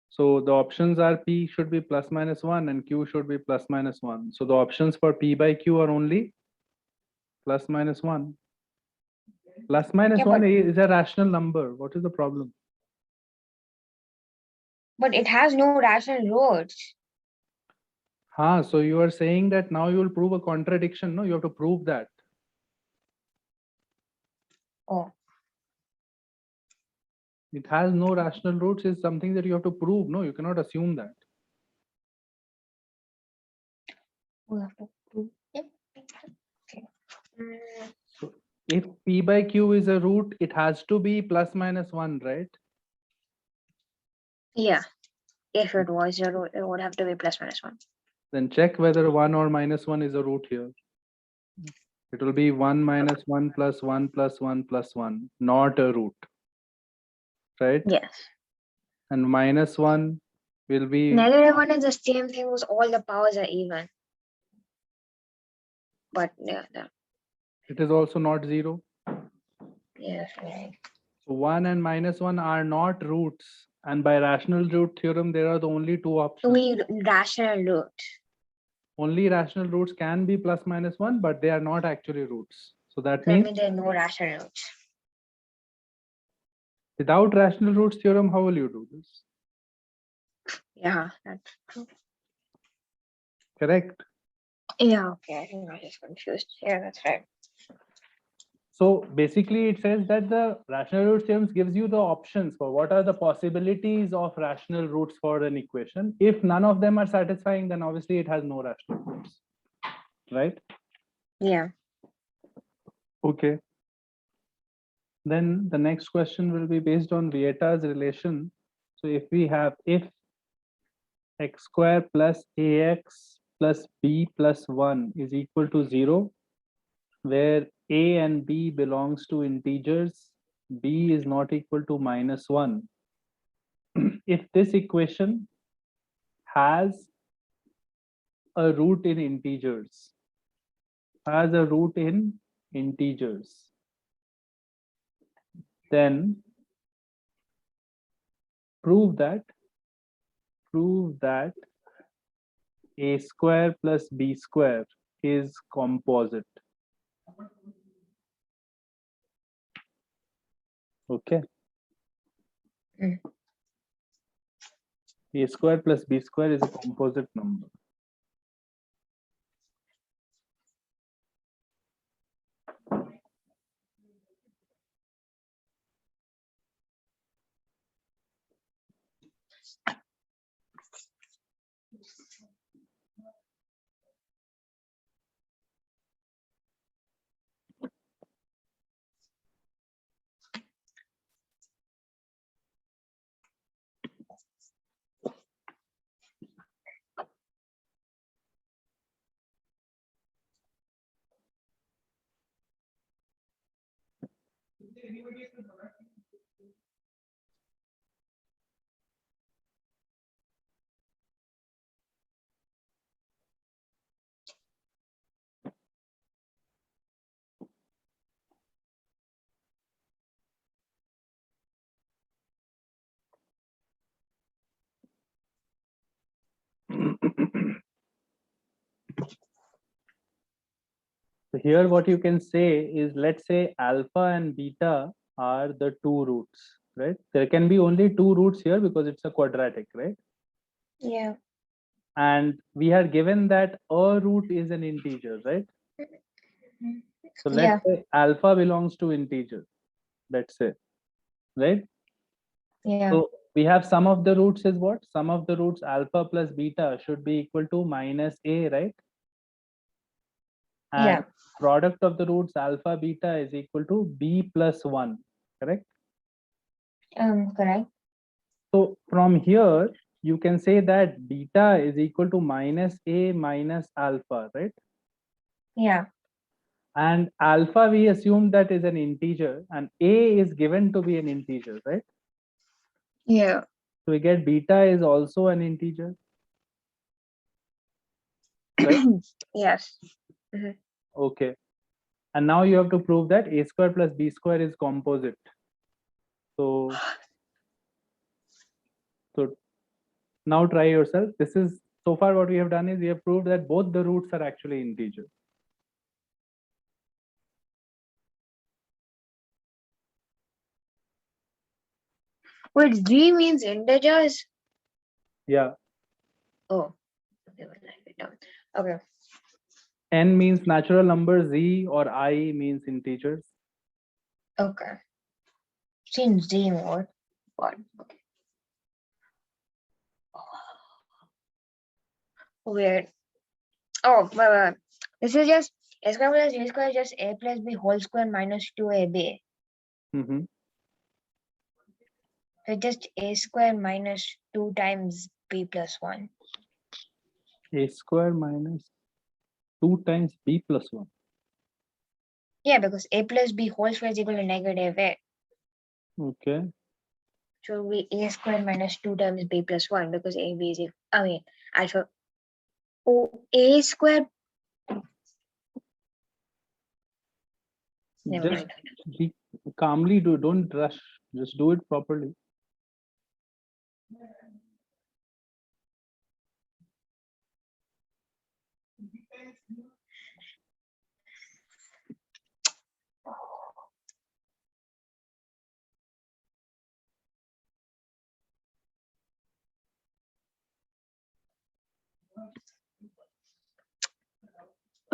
So the options are p should be ±1 and q should be ±1. So the options for p by q are only ±1. Plus minus Yeah, 1 is a rational number. What is the problem? but it has no rational roots. So you are saying that now you will prove a contradiction. No, you have to prove that. Oh. It has no rational roots is something that you have to prove. No, you cannot assume that. We have to prove. Yep. Okay. So if p by q is a root, it has to be ±1, right? Yeah. If it was a root, it would have to be ±1. Then check whether 1 or -1 is a root here. It will be 1 minus 1 plus 1 plus 1 plus 1, not a root, right? Yes. And -1 will be, -1 is the same thing as all the powers are even. But yeah, it is also not 0. yeah, right. So 1 and -1 are not roots. And by rational root theorem, there are the only two options. Only rational roots. Only rational roots can be ±1, but they are not actually roots. So that That means means there are no rational roots. without rational roots theorem, how will you do this? Yeah, that's true. Correct. Yeah, okay. I think I was just confused. Yeah, that's right. So basically it says that the rational root theorem gives you the options for what are the possibilities of rational roots for an equation. If none of them are satisfying, then obviously it has no rational roots, right? Yeah. Okay. Then the next question will be based on Vieta's relation. So if x square plus ax plus b plus 1 is equal to 0, where a and b belongs to integers, b is not equal to -1. If this equation has a root in integers, then prove that a square plus b square is composite. Okay. Mm. A square plus b square is a composite number. So here what you can say is, let's say alpha and beta are the two roots, right? There can be only two roots here because it's a quadratic, right? Yeah. And we are given that a root is an integer, right? So let's Yeah. say alpha belongs to integer, let's say, right? Yeah. So we have sum of the roots is what? Sum of the roots alpha plus beta should be equal to -a, right? And Yeah. product of the roots alpha beta is equal to b plus 1, correct? Correct. So from here you can say that beta is equal to -a minus alpha, right? Yeah. And alpha we assume that is an integer and a is given to be an integer, right? Yeah. So we get beta is also an integer, right? Yes. Mhm. Okay. And now you have to prove that a square plus b square is composite. So so now try yourself. This is so far what we have done is we have proved that both the roots are actually integers. Wait, D means integers? Yeah. Oh, okay, we'll write it down. Okay. N means natural number, z or I means integers. Okay. Since D more. What? Okay. Weird. Oh, wait. This is just a square plus b square is just a plus b whole square minus 2ab. Mm-hmm. So just a square minus 2 times b plus 1. A square minus 2 times b plus 1. Yeah, because a plus b whole square is equal to negative a. Okay. So we a square minus 2 times b plus 1 because ab is equal. I mean, I thought, oh, a square. Never Just mind. be calmly do, don't rush. Just do it properly.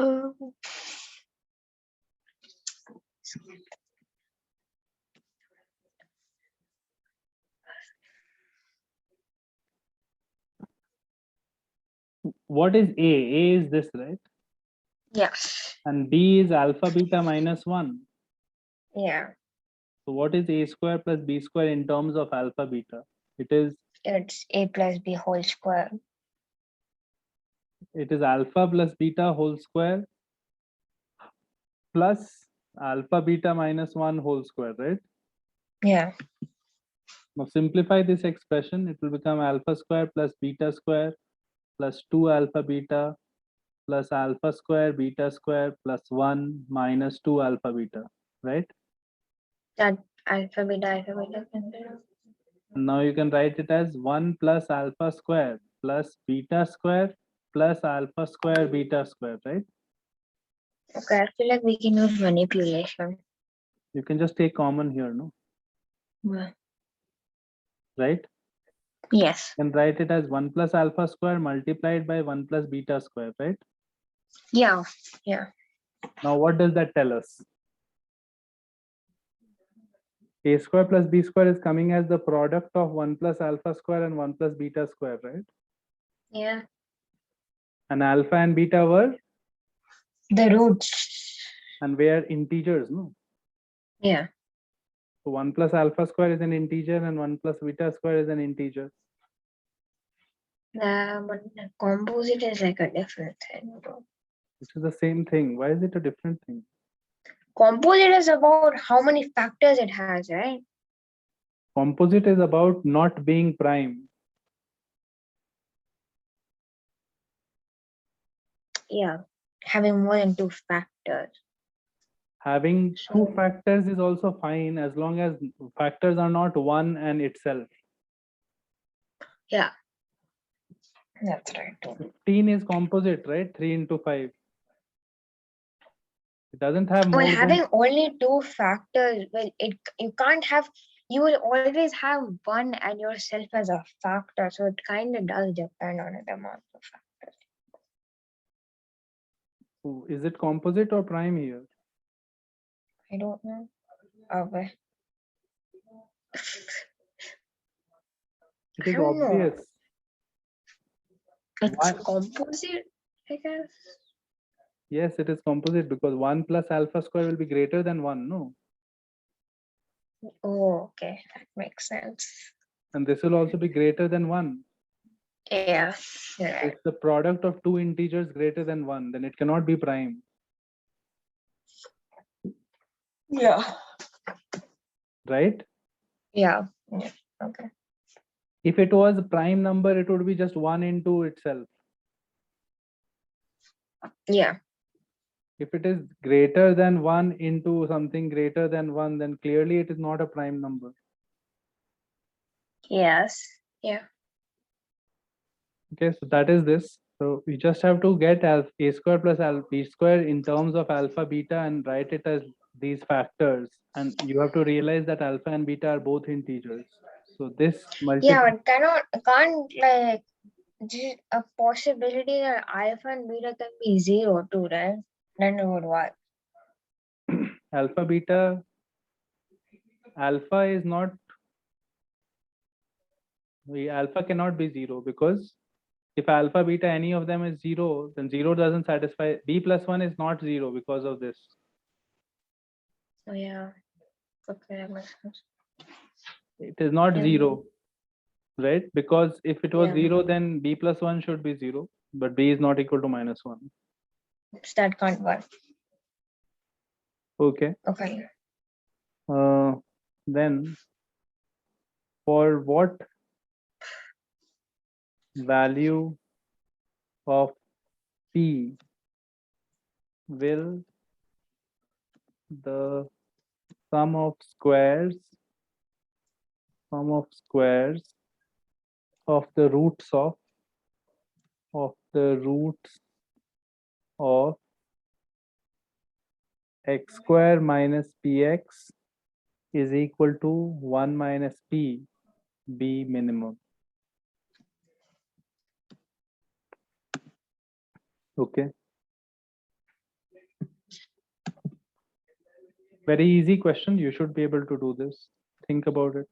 Um, What is A? A is this, right? yes. And B is alpha beta minus 1. Yeah. So what is A square plus B square in terms of alpha beta? It is It's a plus b whole square. alpha plus beta whole square plus alpha beta minus 1 whole square, right? Yeah. Now simplify this expression. It will become alpha square plus beta square plus 2 alpha beta plus alpha square beta square plus 1 minus 2 alpha beta, right? That alpha beta. Now you can write it as 1 plus alpha square plus beta square plus alpha square beta square, right? Okay, I feel like we can use manipulation. You can just take common here, no? Yeah. Right? Yes. You can write it as 1 plus alpha square multiplied by 1 plus beta square, right? Yeah. Yeah. Now what does that tell us? A square plus B square is coming as the product of 1 plus alpha square and 1 plus beta square, right? Yeah. And alpha and beta were, The roots. and were integers, no? Yeah. So 1 plus alpha square is an integer and 1 plus beta square is an integer. But the composite is like a different thing, bro. Which is the same thing. Why is it a different thing? Composite is about how many factors it has, right? Composite is about not being prime. Yeah. Having more than two factors. Having two So factors is also fine as long as factors are not one and itself. yeah. That's right. 15 is composite, right? 3 into 5. It doesn't have Well, more than, having only two factors, well, you can't have, you will always have one and yourself as a factor. So it kind of does depend on the amount of factors. is it composite or prime here? I don't know. Oh, but It I is don't know. obvious. It's Why? composite, I guess. Yes, it is composite because 1 plus alpha square will be greater than 1, no? Oh, okay. That makes sense. And this will also be greater than 1. Yeah, you're right. It's the product of two integers greater than 1, then it cannot be prime, Yeah. right? Yeah. Yeah. Okay. If it was a prime number, it would be just 1 into itself. Yeah. If it is greater than 1 into something greater than 1, then clearly it is not a prime number. Yes. Yeah. Okay, so that is this. So we just have to get as a square plus b square in terms of alpha beta and write it as these factors. And you have to realize that alpha and beta are both integers. So this Yeah, multiple, but can't like just a possibility that alpha and beta can be zero too, right? Then it would work. alpha beta, alpha is not, alpha cannot be 0 because if alpha beta any of them is 0, then 0 doesn't satisfy. B plus 1 is not 0 because of this. Oh yeah. Okay, that makes sense. It is not Yeah. 0, right? Because if it was Yeah. 0, then b plus 1 should be 0, but b is not equal to minus 1. So that can't work. Okay. Okay. Then for what value of p will the sum of squares of the roots of x square minus px is equal to 1 minus p be minimum? Okay. Very easy question. You should be able to do this. Think about it.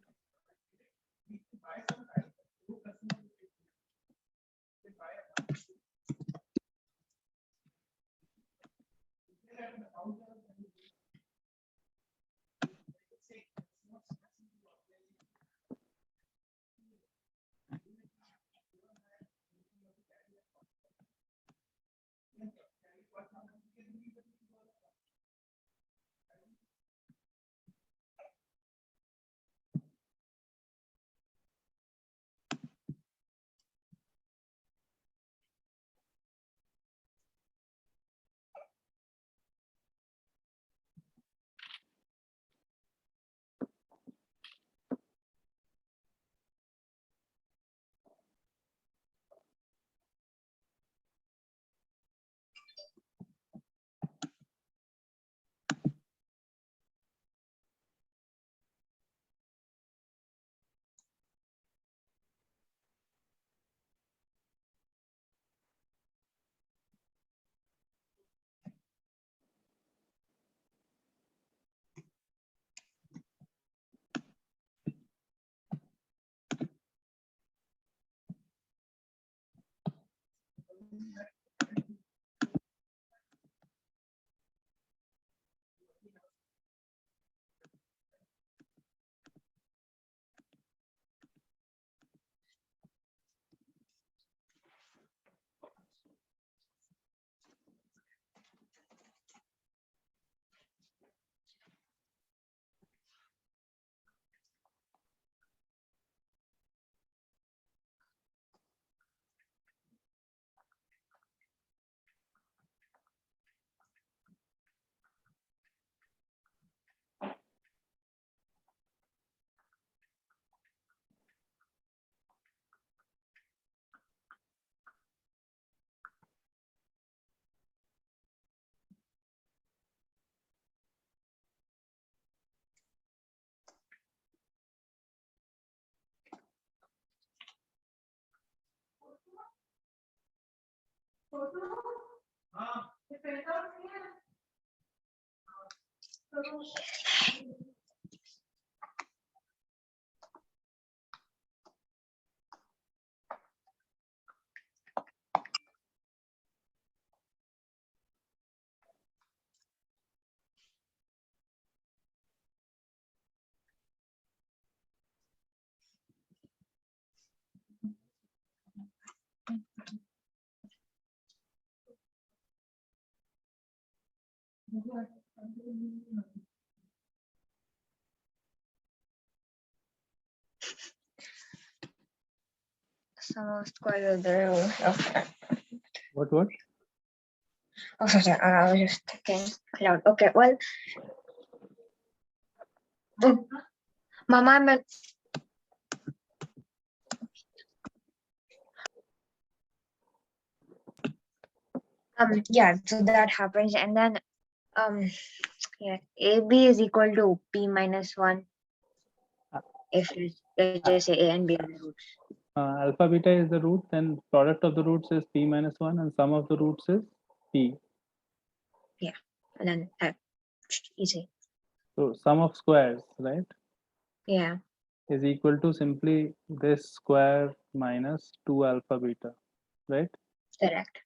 Sum of squares of the root of. What? Oh, sorry, I was just thinking aloud. Okay, well, Mama meant yeah, so that happens, and then yeah, AB is equal to P minus 1 if let's just say A and B are the roots. Alpha beta is the root, then product of the roots is p minus 1 and sum of the roots is p. Yeah, and then easy. So sum of squares, right, Yeah, is equal to simply this square minus 2 alpha beta, right? correct.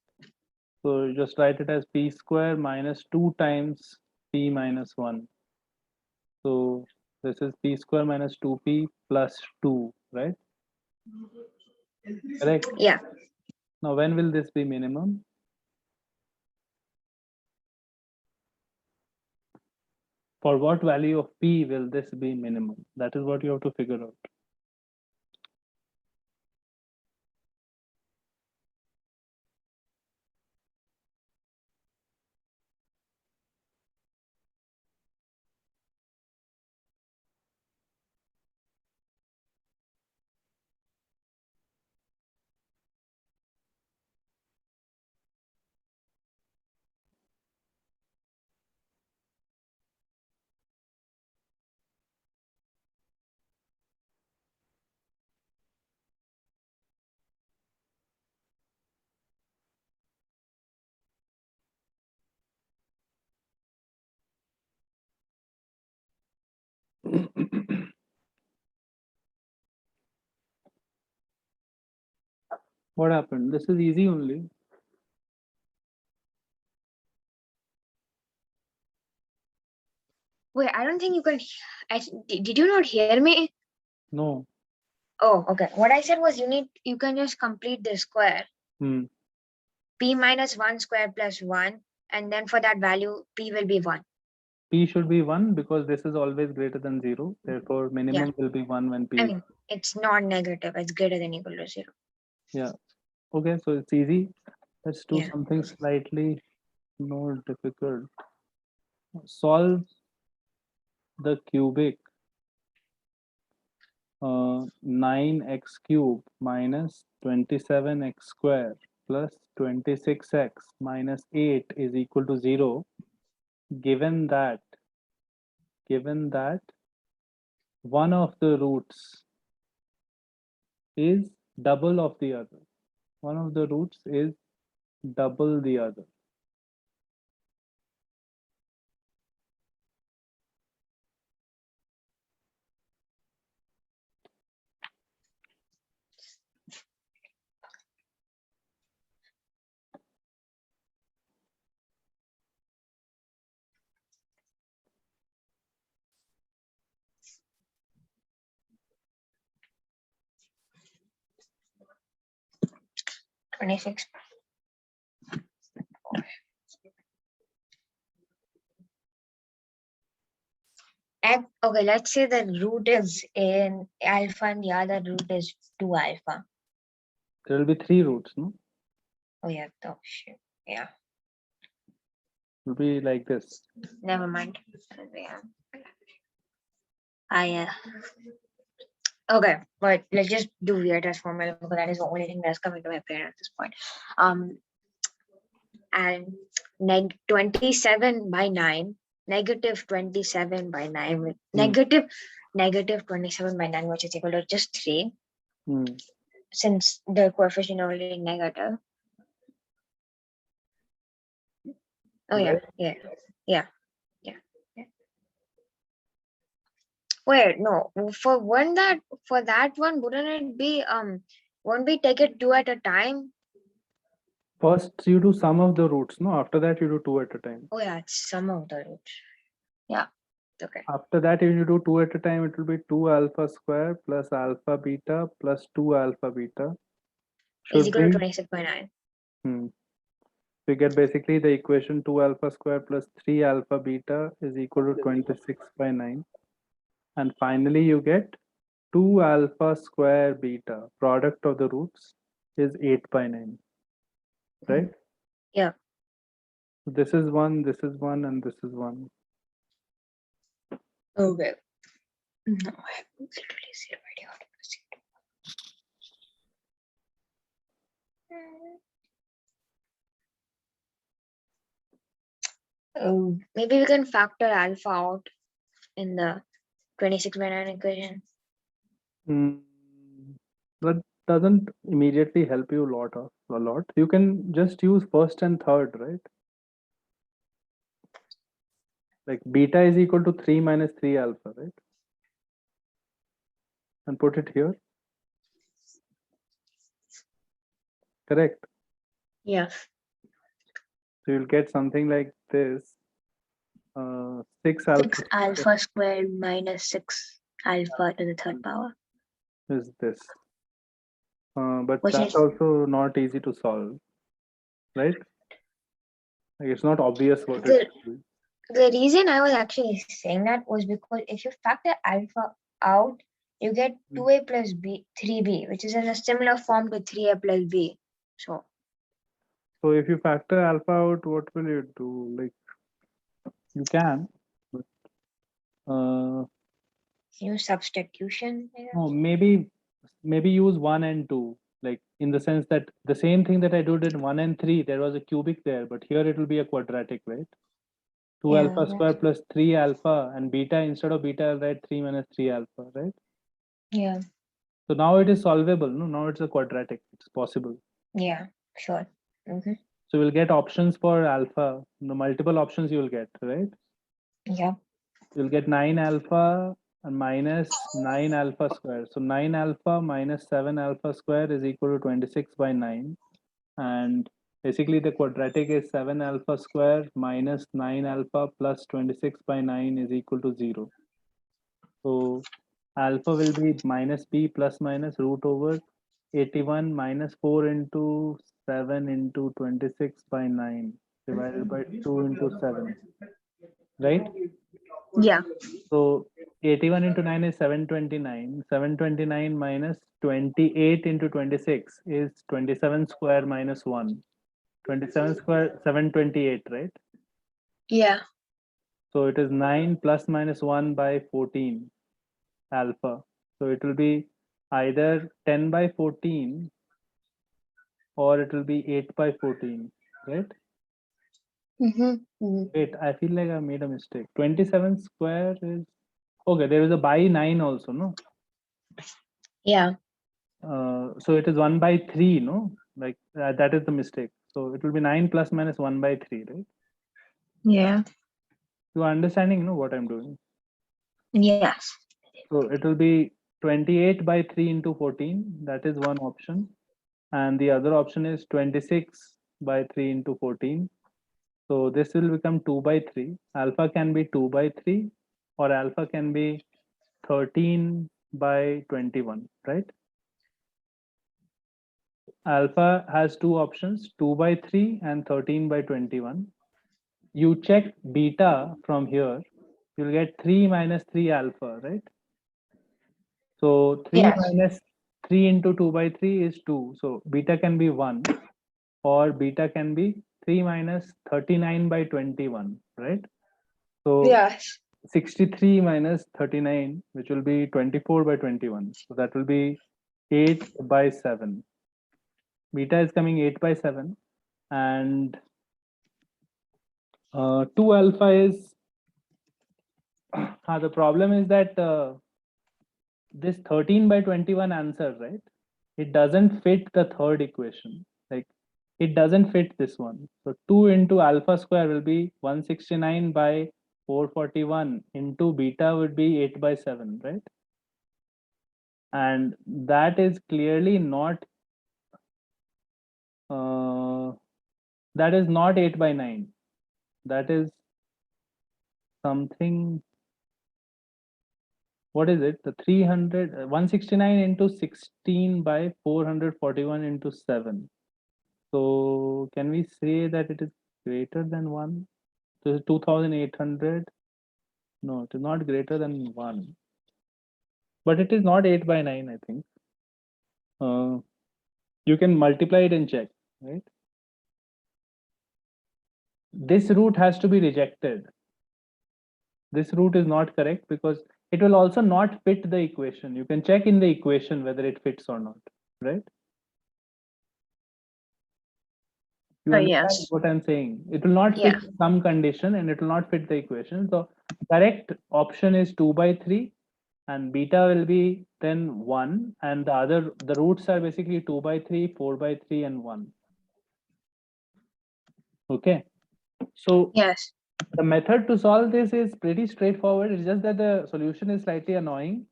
So you just write it as p square minus 2 times p minus 1. So this is p square minus 2p plus 2, right? Correct. Yeah, Now when will this be minimum? For what value of p will this be minimum? That is what you have to figure out. What happened? This is easy only. Wait, I don't think you can. Did you not hear me? No. Oh, okay. What I said was you can just complete the square. Hmm. P minus 1 square plus 1, and then for that value, P will be 1. P should be 1 because this is always greater than 0. Therefore, minimum will be 1 when P I is. mean, it's not negative. It's greater than equal to 0. Yeah. Okay, so it's easy. Let's do Yeah. something slightly more difficult. Solve the cubic 9x cube minus 27x square plus 26x minus 8 is equal to 0, given that one of the roots is double of the other. One of the roots is double the other. — 26. And okay, let's say the root is in alpha and the other root is 2 alpha. There will be 3 roots, no? Oh yeah, oh shit. Yeah, It will be like this. never mind. Yeah. Okay, but let's just do Vieta's formula because that is the only thing that's coming to my brain at this point. And 27 by 9, negative 27 by 9, negative 27 by 9, which is equal to just 3, since the coefficient only negative. Oh yeah, yeah. Wait, no. For that one, wouldn't it be won't we take it 2 at a time? First, you do sum of the roots, no? After that, you do 2 at a time. Oh yeah, it's sum of the roots. Yeah, okay. After that, if you do 2 at a time, it will be 2 alpha square plus alpha beta plus 2 alpha beta. Is Should equal to be 26 by 9. We get basically the equation 2 alpha square plus 3 alpha beta is equal to 26 by 9. And finally, you get 2 alpha square beta. Product of the roots is 8 by 9. Right? Yeah. This is 1, this is 1, and this is 1. Okay. No, I have literally zero idea how to proceed. Oh, maybe we can factor alpha out in the 26 by 9 equation. That doesn't immediately help you a lot. You can just use first and third, right? Like beta is equal to 3 minus 3 alpha, right? And put it here. Correct. Yeah. So you'll get something like this. 6 alpha 6 alpha squared minus 6 alpha to the third power. is this. But Which that's is also not easy to solve, right? Like it's not obvious what the, it is. the reason I was actually saying that was because if you factor alpha out, you get 2a plus b 3b, which is in a similar form to 3a plus b. So if you factor alpha out, what will you do? Like you can, but substitution. no, maybe use 1 and 2. Like in the sense that the same thing that I did in 1 and 3, there was a cubic there, but here it will be a quadratic, right? 2 alpha square plus 3 alpha, and beta, instead of beta, I'll write 3 minus 3 alpha, right? Yeah. So now it is solvable. No, now it's a quadratic. It's possible. Yeah, sure. So we'll get options for alpha. The multiple options you will get, right? Yeah. You'll get 9 alpha and minus 9 alpha square. So 9 alpha minus 7 alpha square is equal to 26 by 9. And basically the quadratic is 7 alpha square minus 9 alpha plus 26 by 9 is equal to 0. So alpha will be minus b plus minus root over 81 minus 4 into 7 into 26 by 9 divided by 2 into 7, right? Yeah. So 81 into 9 is 729. 729 minus 28 into 26 is 27 square minus 1. 27 square, 728, right? Yeah. So it is 9 plus minus 1 by 14 alpha. So it will be either 10 by 14 or it will be 8 by 14, right? Wait, I feel like I made a mistake. 27 square is okay. There is a by 9 also, no? Yeah. So it is 1 by 3, no? Like that is the mistake. So it will be 9 plus minus 1 by 3, right? Yeah. You are understanding, you know, what I'm doing? Yes. So it will be 28 by 3 into 14. That is one option. And the other option is 26 by 3 into 14. So this will become 2 by 3. Alpha can be 2 by 3 or alpha can be 13 by 21, right? Alpha has two options, 2 by 3 and 13 by 21. You check beta from here, you'll get 3 minus 3 alpha, right? So 3 Yes. minus 3 into 2 by 3 is 2. So beta can be 1 or beta can be 3 minus 39 by 21, right? So Yes. 63 minus 39, which will be 24 by 21. So that will be 8 by 7. Beta is coming 8 by 7. And 2 alpha is, the problem is that this 13 by 21 answer, right? It doesn't fit the third equation. Like it doesn't fit this one. So 2 into alpha square will be 169 by 441 into beta would be 8 by 7, right? And that is clearly not that is not 8 by 9. That is something, what is it? The 300 169 into 16 by 441 into 7. So can we say that it is greater than 1? So 2800. No, it is not greater than 1. But it is not 8 by 9, I think. You can multiply it and check, right? This root has to be rejected. This root is not correct because it will also not fit the equation. You can check in the equation whether it fits or not, right? You Oh, understand yes. what I'm saying? It will not Yeah. fit some condition and it will not fit the equation. So correct option is 2 by 3 and beta will be then 1 and the roots are basically 2 by 3, 4 by 3 and 1. Okay. So Yes. the method to solve this is pretty straightforward. It's just that the solution is slightly annoying.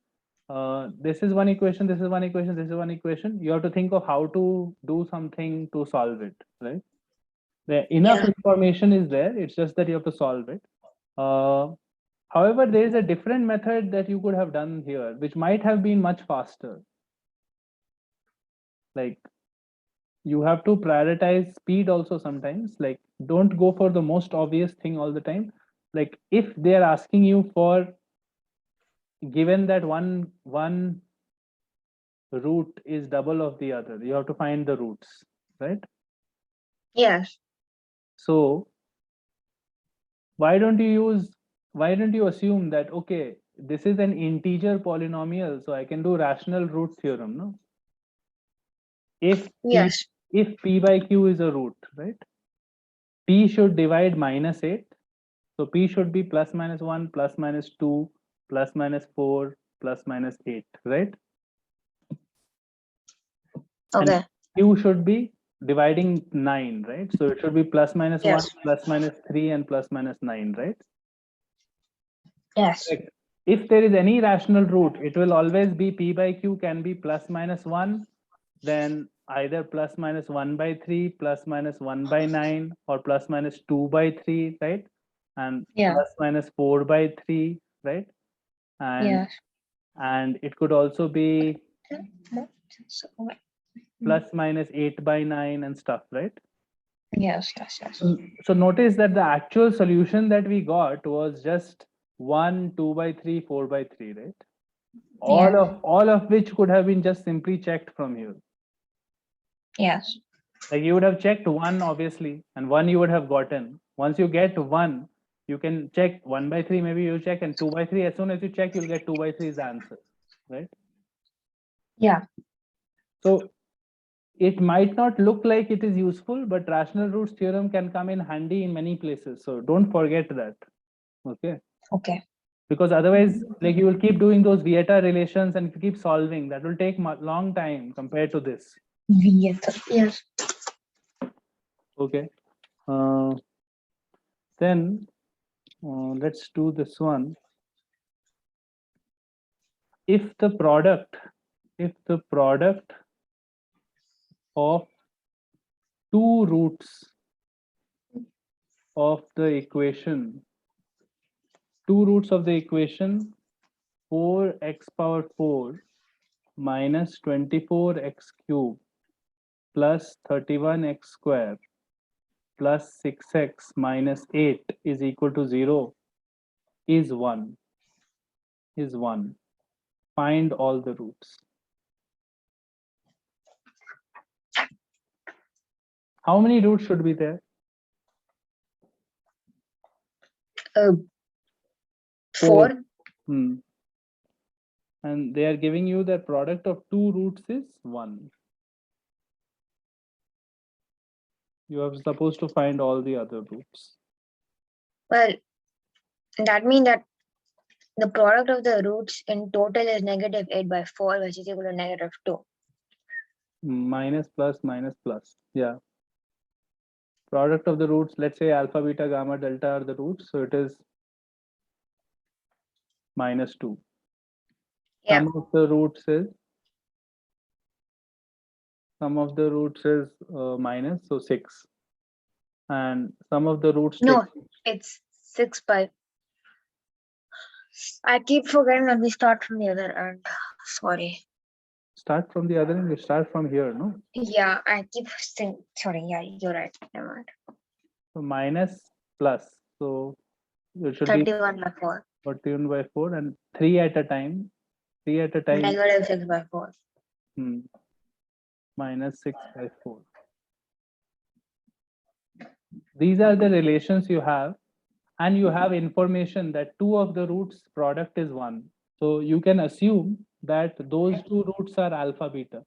This is one equation, this is one equation, this is one equation. You have to think of how to do something to solve it, right? Enough Yeah. information is there. It's just that you have to solve it. However, there is a different method that you could have done here, which might have been much faster. Like you have to prioritize speed also sometimes. Like don't go for the most obvious thing all the time. Like if they are asking you for, given that one root is double of the other, you have to find the roots, right? Yes. So why don't you assume that okay, this is an integer polynomial, so I can do rational root theorem, no? If p Yes. if p by q is a root, right? P should divide minus 8. So p should be plus minus 1, plus minus 2, plus minus 4, plus minus 8, right? And Okay. q should be dividing 9, right? So it should be plus minus 1, Yes. plus minus 3, and plus minus 9, right? Yes. Correct. if there is any rational root, it will always be p by q can be plus minus 1, then either plus minus 1 by 3, plus minus 1 by 9, or plus minus 2 by 3, right? And Yeah. plus minus 4 by 3, right? And Yes. and it could also be So, plus minus 8 by 9 and stuff, right? yes, yes, yes. So notice that the actual solution that we got was just 1, 2 by 3, 4 by 3, right? Yeah. All of which could have been just simply checked from here. Yes. Like you would have checked 1 obviously, and 1 you would have gotten. Once you get 1, you can check 1 by 3, maybe you check, and 2 by 3. As soon as you check, you'll get 2 by 3 is the answer, right? Yeah. So it might not look like it is useful, but rational roots theorem can come in handy in many places. So don't forget that. Okay. Okay. Because otherwise, like you will keep doing those Vieta relations and keep solving. That will take long time compared to this. Yes. Okay. Uh, then let's do this one. If the product, if the product of two roots of the equation, two roots of the equation 4x power 4 minus 24x cube plus 31x square plus 6x minus 8 is equal to 0 is 1, is 1. Find all the roots. How many roots should be there? Uh, 4. 4. Hmm. And they are giving you the product of two roots is 1. You are supposed to find all the other roots. Well, that means that the product of the roots in total is negative 8 by 4, which is equal to negative 2. Minus plus minus plus. Yeah. Product of the roots, let's say alpha, beta, gamma, delta are the roots. So it is minus 2. Yeah. Sum of the roots is minus, so 6. And sum of the roots No, take it's 6 by. I keep forgetting that we start from the other end. Sorry. start from the other end. You start from here, no? Yeah, I keep saying. Sorry. Yeah, you're right. Never mind. So minus plus. So it should be 31 by 4. 41 by 4 and 3 at a time. 3 at a time. Negative 6 by 4. Minus 6 by 4. These are the relations you have, and you have information that two of the roots product is 1. So you can assume that those two roots are alpha beta.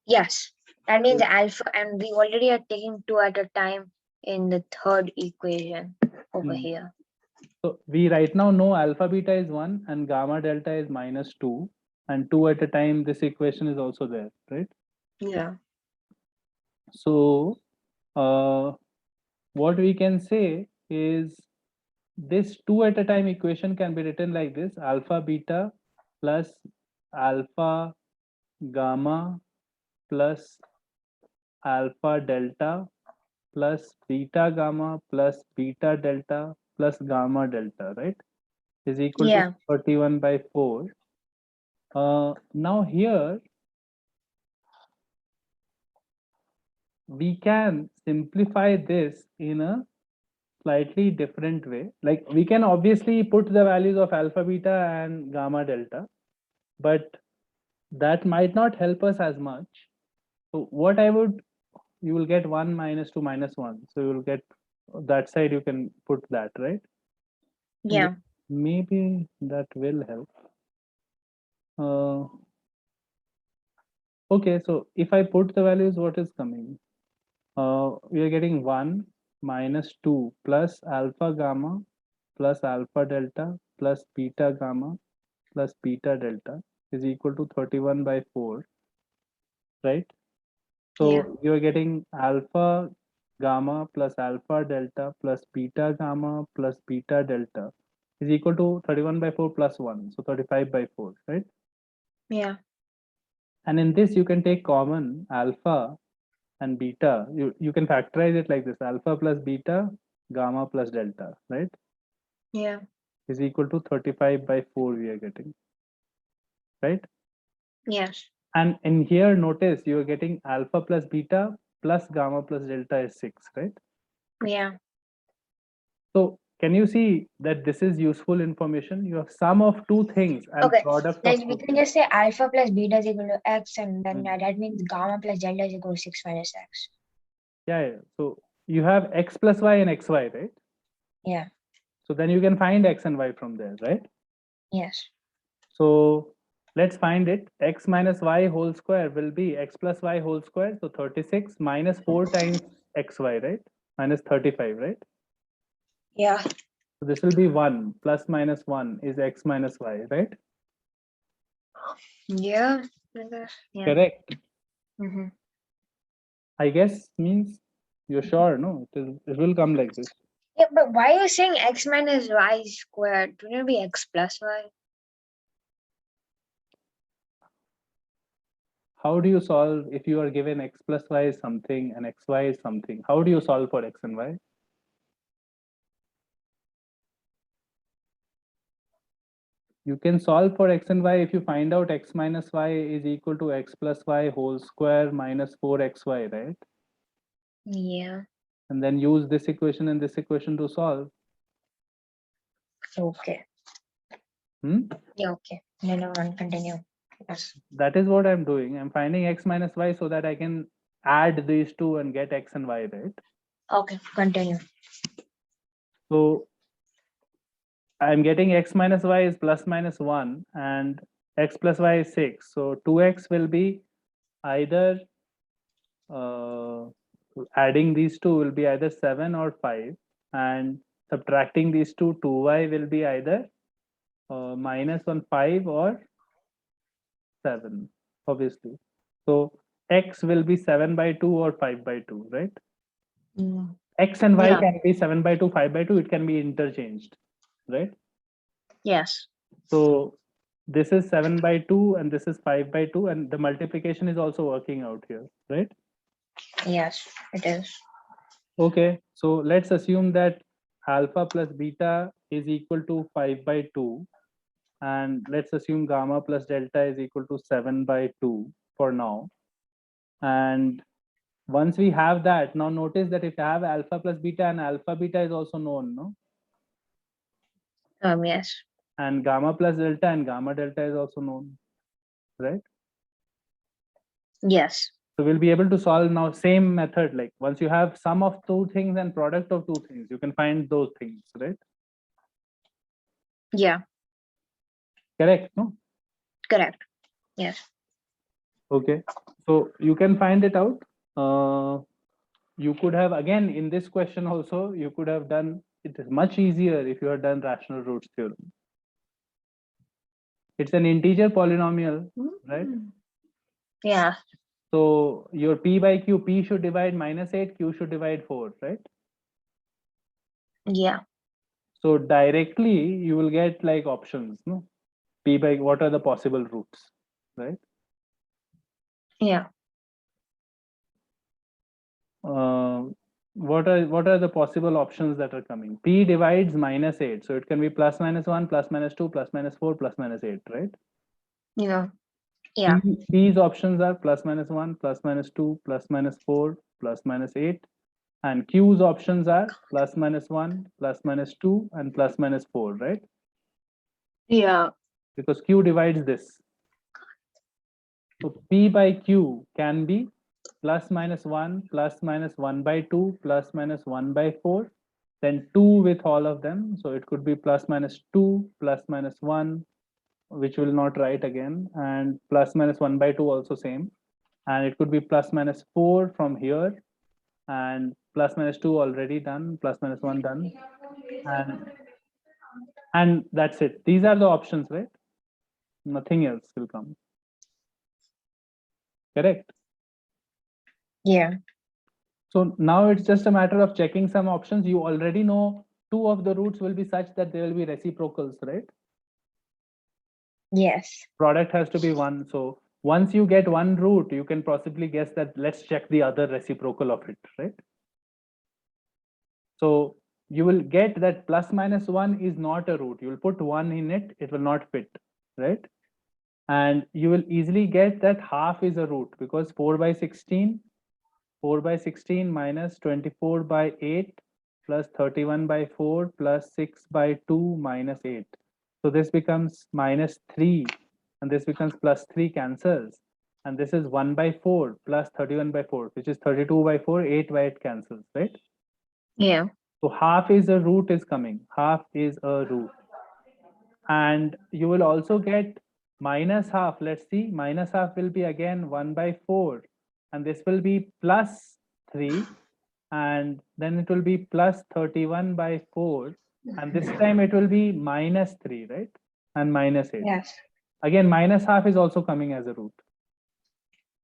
Yes. That means alpha, and we already are taking 2 at a time in the third equation over Hmm. here. So we right now know alpha beta is 1 and gamma delta is minus 2, and 2 at a time. This equation is also there, right? Yeah. So what we can say is this 2 at a time equation can be written like this: alpha beta plus alpha gamma plus alpha delta plus beta gamma plus beta delta plus gamma delta, right? Is equal to Yeah. 31 by 4. Now here we can simplify this in a slightly different way. Like we can obviously put the values of alpha beta and gamma delta, but that might not help us as much. So what I would, you will get 1 minus 2 minus 1. So you will get that side, you can put that, right? Yeah. Maybe that will help. Okay, so if I put the values, what is coming? We are getting 1 minus 2 plus alpha gamma plus alpha delta plus beta gamma plus beta delta is equal to 31 by 4, right? Yeah. So you are getting alpha gamma plus alpha delta plus beta gamma plus beta delta is equal to 31 by 4 plus 1. So 35 by 4, right? Yeah. And in this, you can take common alpha and beta. You can factorize it like this: alpha plus beta, gamma plus delta, right? Yeah. Is equal to 35 by 4 we are getting, right? Yes. And in here, notice you are getting alpha plus beta plus gamma plus delta is 6, right? Yeah. So can you see that this is useful information? You have sum of two things and Okay. product of Like we two can things. just say alpha plus beta is equal to x, and then Hmm. that means gamma plus delta is equal to 6 minus x. Yeah. So you have x plus y and xy, right? Yeah. So then you can find x and y from there, right? Yes. So let's find it. X minus y whole square will be x plus y whole square. So 36 minus 4 times xy, right? Minus 35, right? Yeah. So this will be 1 plus minus 1 is x minus y, right? Yeah. Yeah. Correct. Mm-hmm. I guess means you're sure, no? It will come like this. Yeah, but why are you saying x minus y squared? Shouldn't it be x plus y? How do you solve if you are given x plus y is something and xy is something? How do you solve for x and y? You can solve for x and y if you find out x minus y is equal to x plus y whole square minus 4xy, right? Yeah. And then use this equation and this equation to solve. Okay. Hmm? Yeah. Okay. Then I want to continue. Yes. That is what I'm doing. I'm finding x minus y so that I can add these two and get x and y, right? Okay. Continue. So I'm getting x minus y is plus minus 1 and x plus y is 6. So 2x will be either uh, adding these two will be either 7 or 5, and subtracting these two, 2y will be either minus 1 5 or 7, obviously. So x will be 7 by 2 or 5 by 2, right? Mm. X and y Yeah. can be 7 by 2, 5 by 2, it can be interchanged, right? Yes. So this is 7 by 2 and this is 5 by 2, and the multiplication is also working out here, right? Yes. It is. Okay, so let's assume that alpha plus beta is equal to 5 by 2, and let's assume gamma plus delta is equal to 7 by 2 for now. And once we have that, now notice that if I have alpha plus beta, and alpha beta is also known, no? Yes. And gamma plus delta and gamma delta is also known, right? Yes. So we'll be able to solve now same method, like once you have sum of two things and product of two things, you can find those things, right? Yeah. Correct, no? Correct. Yes. Okay, so you can find it out. You could have, again, in this question also, you could have done it is much easier if you had done rational roots theorem. It's an integer polynomial, right? Yeah. So your p by q, p should divide -8, q should divide 4, right? Yeah. So directly you will get like options, no? P by what are the possible roots, right? Yeah. Uh, what are the possible options that are coming? P divides -8, so it can be plus minus 1, plus minus 2, plus minus 4, plus minus 8, right? Yeah. Yeah. P's options are plus minus 1, plus minus 2, plus minus 4, plus minus 8, and Q's options are plus minus 1, plus minus 2, and plus minus 4, right? Yeah. Because Q divides this. So P by Q can be plus minus 1, plus minus 1 by 2, plus minus 1 by 4, then 2 with all of them. So it could be plus minus 2, plus minus 1, which will not write again, and plus minus 1 by 2 also same. And it could be plus minus 4 from here, and plus minus 2 already done, plus minus 1 done, and that's it. These are the options, right? Nothing else will come. Correct. Yeah. So now it's just a matter of checking some options. You already know two of the roots will be such that they will be reciprocals, right? Yes. Product has to be 1. So once you get one root, you can possibly guess that let's check the other reciprocal of it, right? So you will get that plus minus 1 is not a root. You will put 1 in it, it will not fit, right? And you will easily get that half is a root, because 4 by 16 minus 24 by 8 plus 31 by 4 plus 6 by 2 minus 8. So this becomes minus 3, and this becomes plus 3 cancels. And this is 1 by 4 plus 31 by 4, which is 32 by 4, 8 by 8 cancels, right? Yeah. So half is a root is coming, half is a root. And you will also get minus half. Let's see, minus half will be again 1 by 4, and this will be plus 3, and then it will be plus 31 by 4, and this time it will be minus 3, right? And minus 8. Yes. Again, minus half is also coming as a root.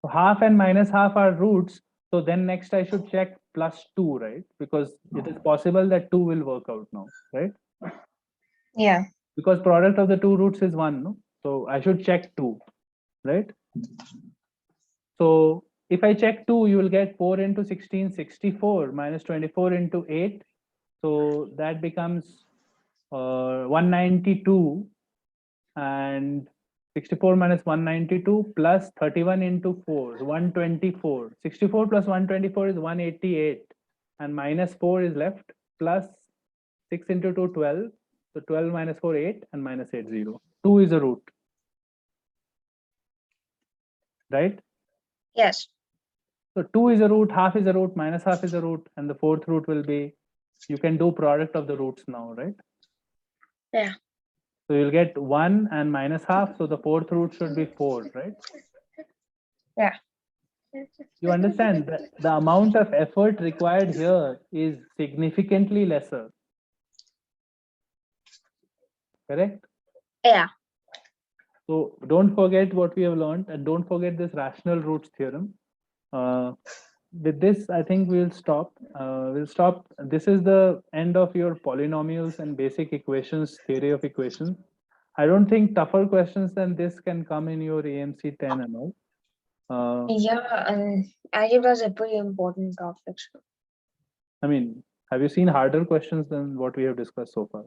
So half and minus half are roots. So then next I should check plus 2, right? Because it is possible that 2 will work out now, right? Yeah. Because product of the two roots is 1, no? So I should check 2, right? So if I check 2, you will get 4 into 16, 64 minus 24 into 8. So that becomes 192, and 64 minus 192 plus 31 into 4, 124. 64 plus 124 is 188, and minus 4 is left, plus 6 into 2, 12. So 12 minus 4, 8, and minus 8, 0. 2 is a root, right? Yes. So 2 is a root, half is a root, minus half is a root, and the fourth root will be, you can do product of the roots now, right? Yeah. So you'll get 1 and minus half, so the fourth root should be 4, right? Yeah. You understand that the amount of effort required here is significantly lesser, correct? Yeah. So don't forget what we have learned, and don't forget this rational roots theorem. With this, I think we'll stop. We'll stop. This is the end of your polynomials and basic equations, theory of equations. I don't think tougher questions than this can come in your AMC 10 and all. Yeah. And algebra was a pretty important topic. I mean, have you seen harder questions than what we have discussed so far?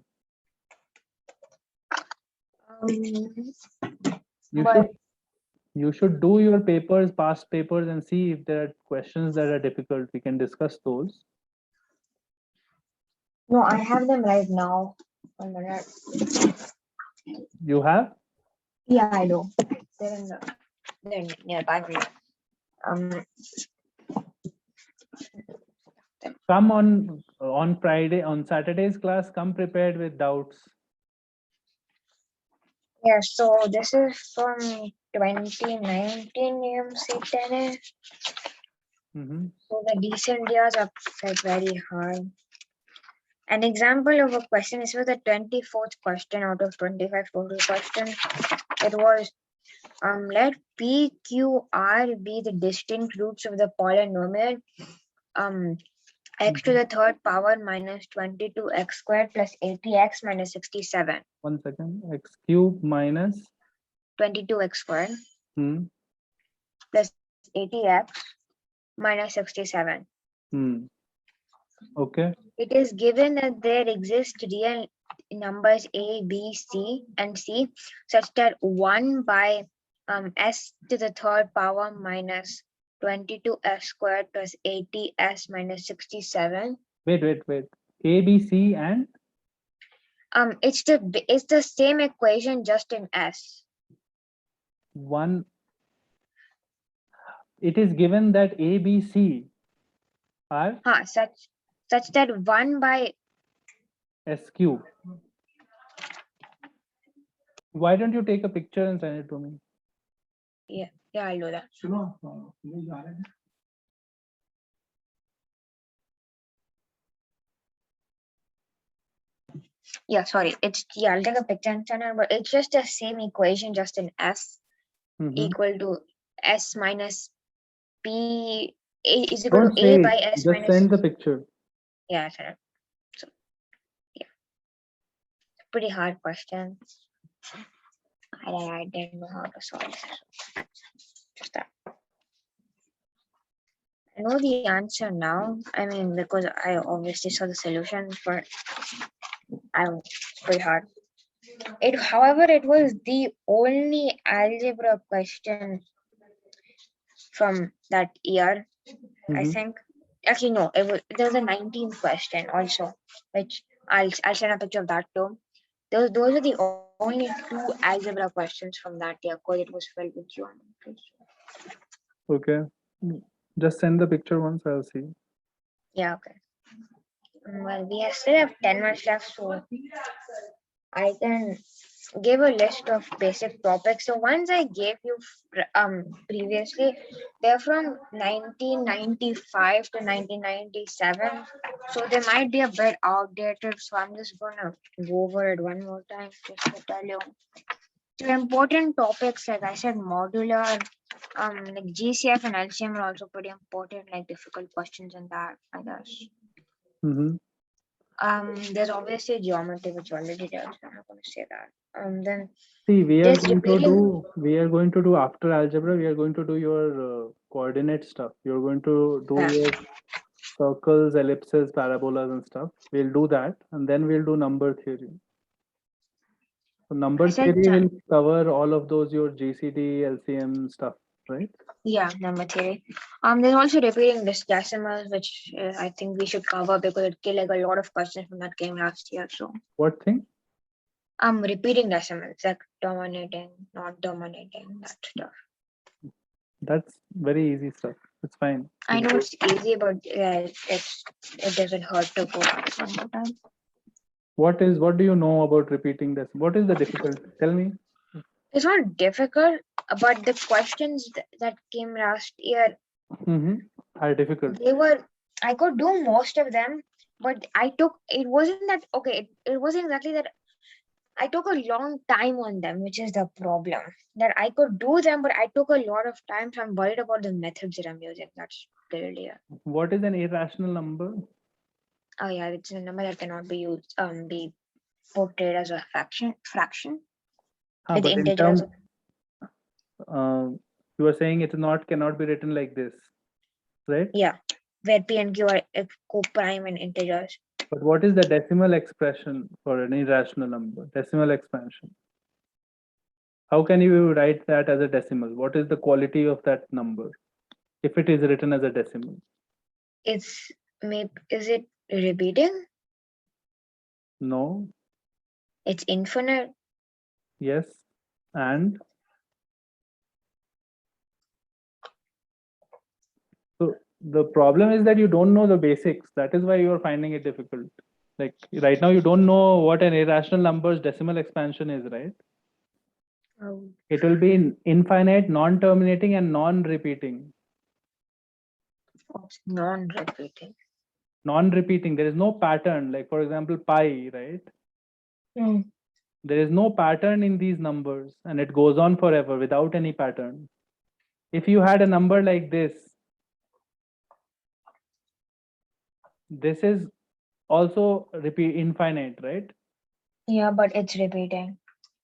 But You should do your papers, past papers, and see if there are questions that are difficult. We can discuss those. no, I have them right now. 1 minute. You have? Yeah, I do. They're in the they're nearby me. Come on Friday, on Saturday's class, come prepared with doubts. Yeah, so this is from 2019 AMC 10. So the decent years are like very hard. An example of a question is for the 24th question out of 25 total questions. It was let P, Q, R be the distinct roots of the polynomial x to the third power minus 22x squared plus 80x minus 67. 1 second. X cube minus 22x squared plus 80x minus 67. Okay. It is given that there exist real numbers a, b, c, and c such that 1 by s to the third power minus 22s squared plus 80s minus 67. Wait. A, B, C, and It's the same equation just in s. 1. It is given that A, B, C are Such that 1 by S cube. Why don't you take a picture and send it to me? yeah, I'll do that. Yeah, sorry. I'll take a picture and send it, but it's just the same equation just in s equal to s minus p is equal Don't to say a it. by s Just minus. send the picture. Yeah, sorry. So, yeah. pretty hard question. I didn't know how to solve this. Just that. I know the answer now. I mean, because I obviously saw the solution, but it's pretty hard. However, it was the only algebra question from that year, I Mhm. think. Actually, no, there was a 19th question also, which I'll send a picture of that too. Those are the only two algebra questions from that year because it was filled with geometry. Okay. Just send the picture once, I'll see. Yeah, okay. Well, we still have 10 minutes left, so I can give a list of basic topics. So ones I gave you previously, they're from 1995 to 1997. So they might be a bit outdated. So I'm just gonna go over it one more time just to tell you. So important topics, like I said, modular, like GCF and LCM are also pretty important, like difficult questions in that, I guess. Mhm. There's obviously geometry, which already does. I'm not gonna say that. Then See, there's repeating. we are going to do after algebra, we are going to do your coordinate stuff. You're going to do Yeah, your circles, ellipses, parabolas and stuff. We'll do that, and then we'll do number theory. So I number said, theory will cover all of those, your GCD, LCM stuff, right? yeah, number theory. There's also repeating this decimals, which I think we should cover because it came like a lot of questions from that game last year. So What thing? repeating decimals, like dominating, not dominating, that stuff. That's very easy stuff. It's fine. I We'll know do it's easy, but it doesn't hurt to go through it one more time. what do you know about repeating this? What is the difficult? Tell me. It's not difficult, but the questions that came last year, Mm-hmm. Are difficult. they were, I could do most of them, but it wasn't that, okay, it wasn't exactly that. I took a long time on them, which is the problem. That I could do them, but I took a lot of time, so I'm worried about the methods that I'm using. That's clearly it. What is an irrational number? Oh yeah, it's a number that cannot be used, be portrayed as a fraction with But in integers. terms, uh, you are saying it not cannot be written like this, right? Yeah, where P and Q are co-prime and integers. But what is the decimal expression for an irrational number? Decimal expansion. How can you write that as a decimal? What is the quality of that number if it is written as a decimal? It's maybe, is it repeating? No. It's infinite. Yes. And so the problem is that you don't know the basics. That is why you are finding it difficult. Like right now, you don't know what an irrational number's decimal expansion is, right? Oh, It will be infinite, non-terminating, and non-repeating. it's non-repeating. Non-repeating. There is no pattern. Like for example, pi, right? Mm. There is no pattern in these numbers, and it goes on forever without any pattern. If you had a number like this is also repeat infinite, right? Yeah, but it's repeating.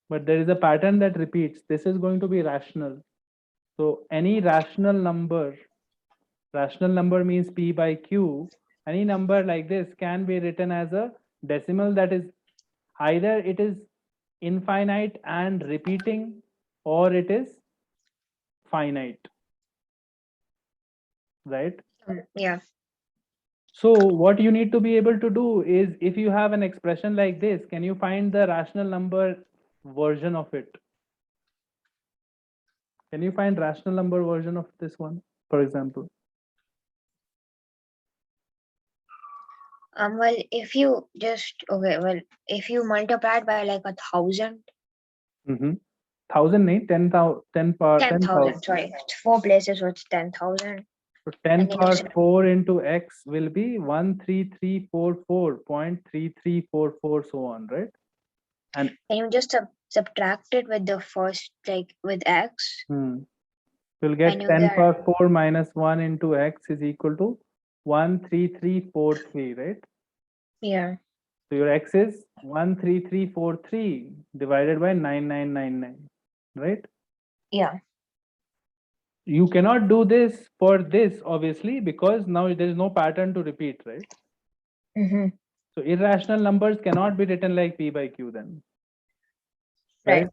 But there is a pattern that repeats. This is going to be rational. So any rational number means p by q. Any number like this can be written as a decimal that is either it is infinite and repeating or it is finite, right? Yeah. So what you need to be able to do is if you have an expression like this, can you find the rational number version of it? Can you find rational number version of this one, for example? Well, if you just, okay, well, if you multiply it by like 1,000, Mm-hmm. 1000 nahi, 10 power 10,000. 10,000, sorry, it's 4 places, so it's 10,000. So 10 And then you power 4 into x will be 13344.3344 so on, right? And just subtract it with the first, like with x, you'll and get you 10 get, power 4 minus 1 into x is equal to 13343, right? yeah. So your x is 13343 divided by 9999, right? Yeah. You cannot do this for this, obviously, because now there is no pattern to repeat, right? Mm-hmm. So irrational numbers cannot be written like p by q then, Right. right?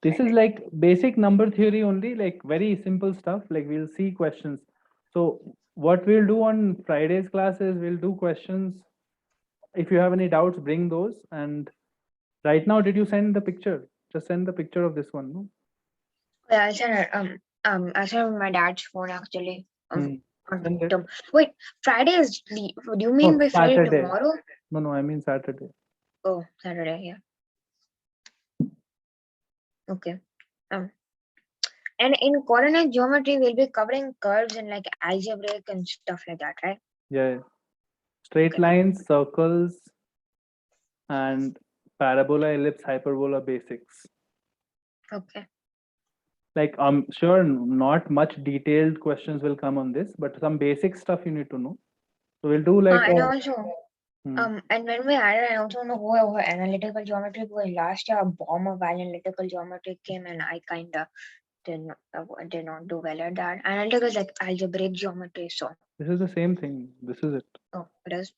This is like basic number theory only, like very simple stuff. Like we'll see questions. So what we'll do on Friday's class is we'll do questions. If you have any doubts, bring those. And right now, did you send the picture? Just send the picture of this one. No? Yeah, I sent it. I sent it on my dad's phone actually. Hmm. Send it. Wait, Friday is leave. Do you mean No, by Friday Saturday. tomorrow? No, I mean Saturday. Oh, Saturday. Yeah. Okay. Um, and in coordinate geometry, we'll be covering curves and like algebraic and stuff like that, right? Yeah. Straight Okay. lines, circles, and parabola, ellipse, hyperbola basics. Okay. Like I'm sure not much detailed questions will come on this, but some basic stuff you need to know. So we'll do like And a also, hmm, and when we added, I also want to go over analytical geometry because last year a bomb of analytical geometry came and I kind of did not do well at that. Analytical is like algebraic geometry, so this is the same thing. This is it. oh, it is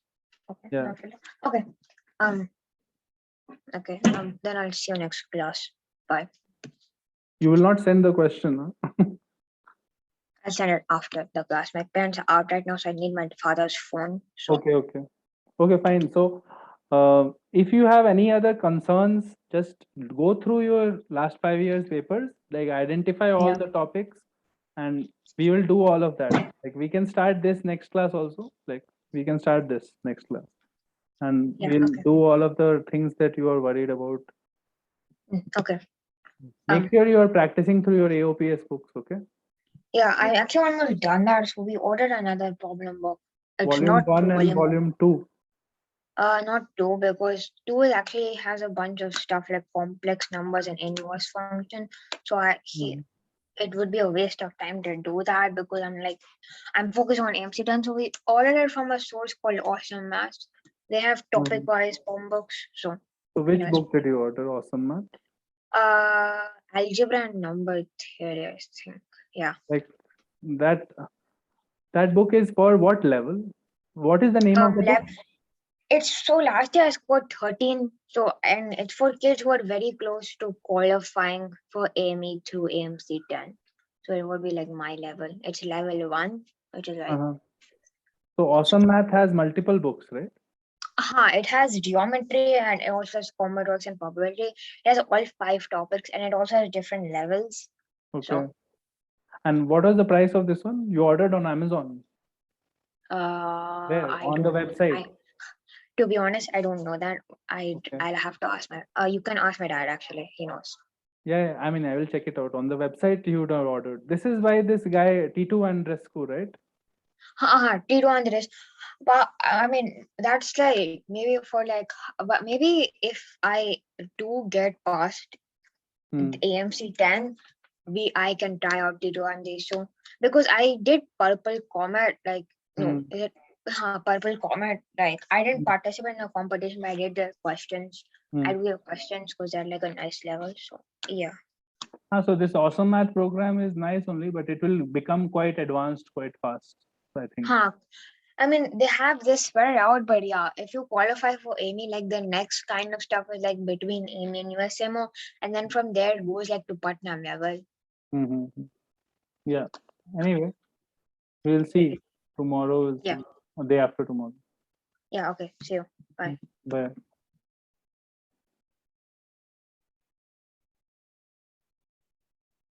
okay. Yeah. Not really. Okay. Um. Okay. Then I'll see you next class. Bye. You will not send the question. Huh? I'll send it after the class. My parents are out right now, so I need my father's phone. So Okay. Okay, fine. So if you have any other concerns, just go through your last 5 years papers, like identify all yeah. the topics, and we will do all of that. Like we can start this next class also. Like we can start this next class, and Yeah. we'll Okay. do all of the things that you are worried about. Okay. Make sure you are practicing through your AOPS books. Okay. Yeah. I actually almost done that. So we ordered another problem book. It's Volume not one and volume. volume two. Not two because two is actually has a bunch of stuff like complex numbers and inverse function. So Mhm. it would be a waste of time to do that because I'm focused on MC10. So we ordered it from a source called Awesome Maths. They have topic Mhm. wise poem books. So So which anyways, book did you order? Awesome Math. algebra and number theory, I think. Yeah. Like that. That book is for what level? What is the name of the book? Left. It's so last year I scored 13. So and it's for kids who are very close to qualifying for AME through AMC 10. So it would be like my level. It's level 1, which is like Uh-huh. So Awesome Math has multiple books, right? it has geometry and it also has combinatorics and probability. It has all 5 topics and it also has different levels. Okay. So And what was the price of this one? You ordered on Amazon. Where? I On the don't website. I to be honest, I don't know that. Okay. I'll have to ask my you can ask my dad actually. He knows. Yeah, I mean, I will check it out. On the website, you would have ordered. This is why this guy, T2 and Rescue, right? T2 on the rest. But I mean, that's like maybe for like, but maybe if I do get past Hmm. the AMC 10, I can try out T2 on this. So because I did Purple Comet, like no, Hmm. is it Purple Comet? Like I didn't Hmm. participate in a competition, but I did the questions. Hmm. I do the questions because they're like a nice level. So yeah. So this Awesome Math program is nice only, but it will become quite advanced quite fast, I think. Huh. I mean, they have this spread out, but yeah, if you qualify for AMI, like the next kind of stuff is like between AMI and USMO, and then from there it goes like to Putnam level. Mm-hmm. Yeah. Anyway, we'll see. Tomorrow, we'll Yeah, see. Or day after tomorrow. yeah, okay, see you. Bye. Bye.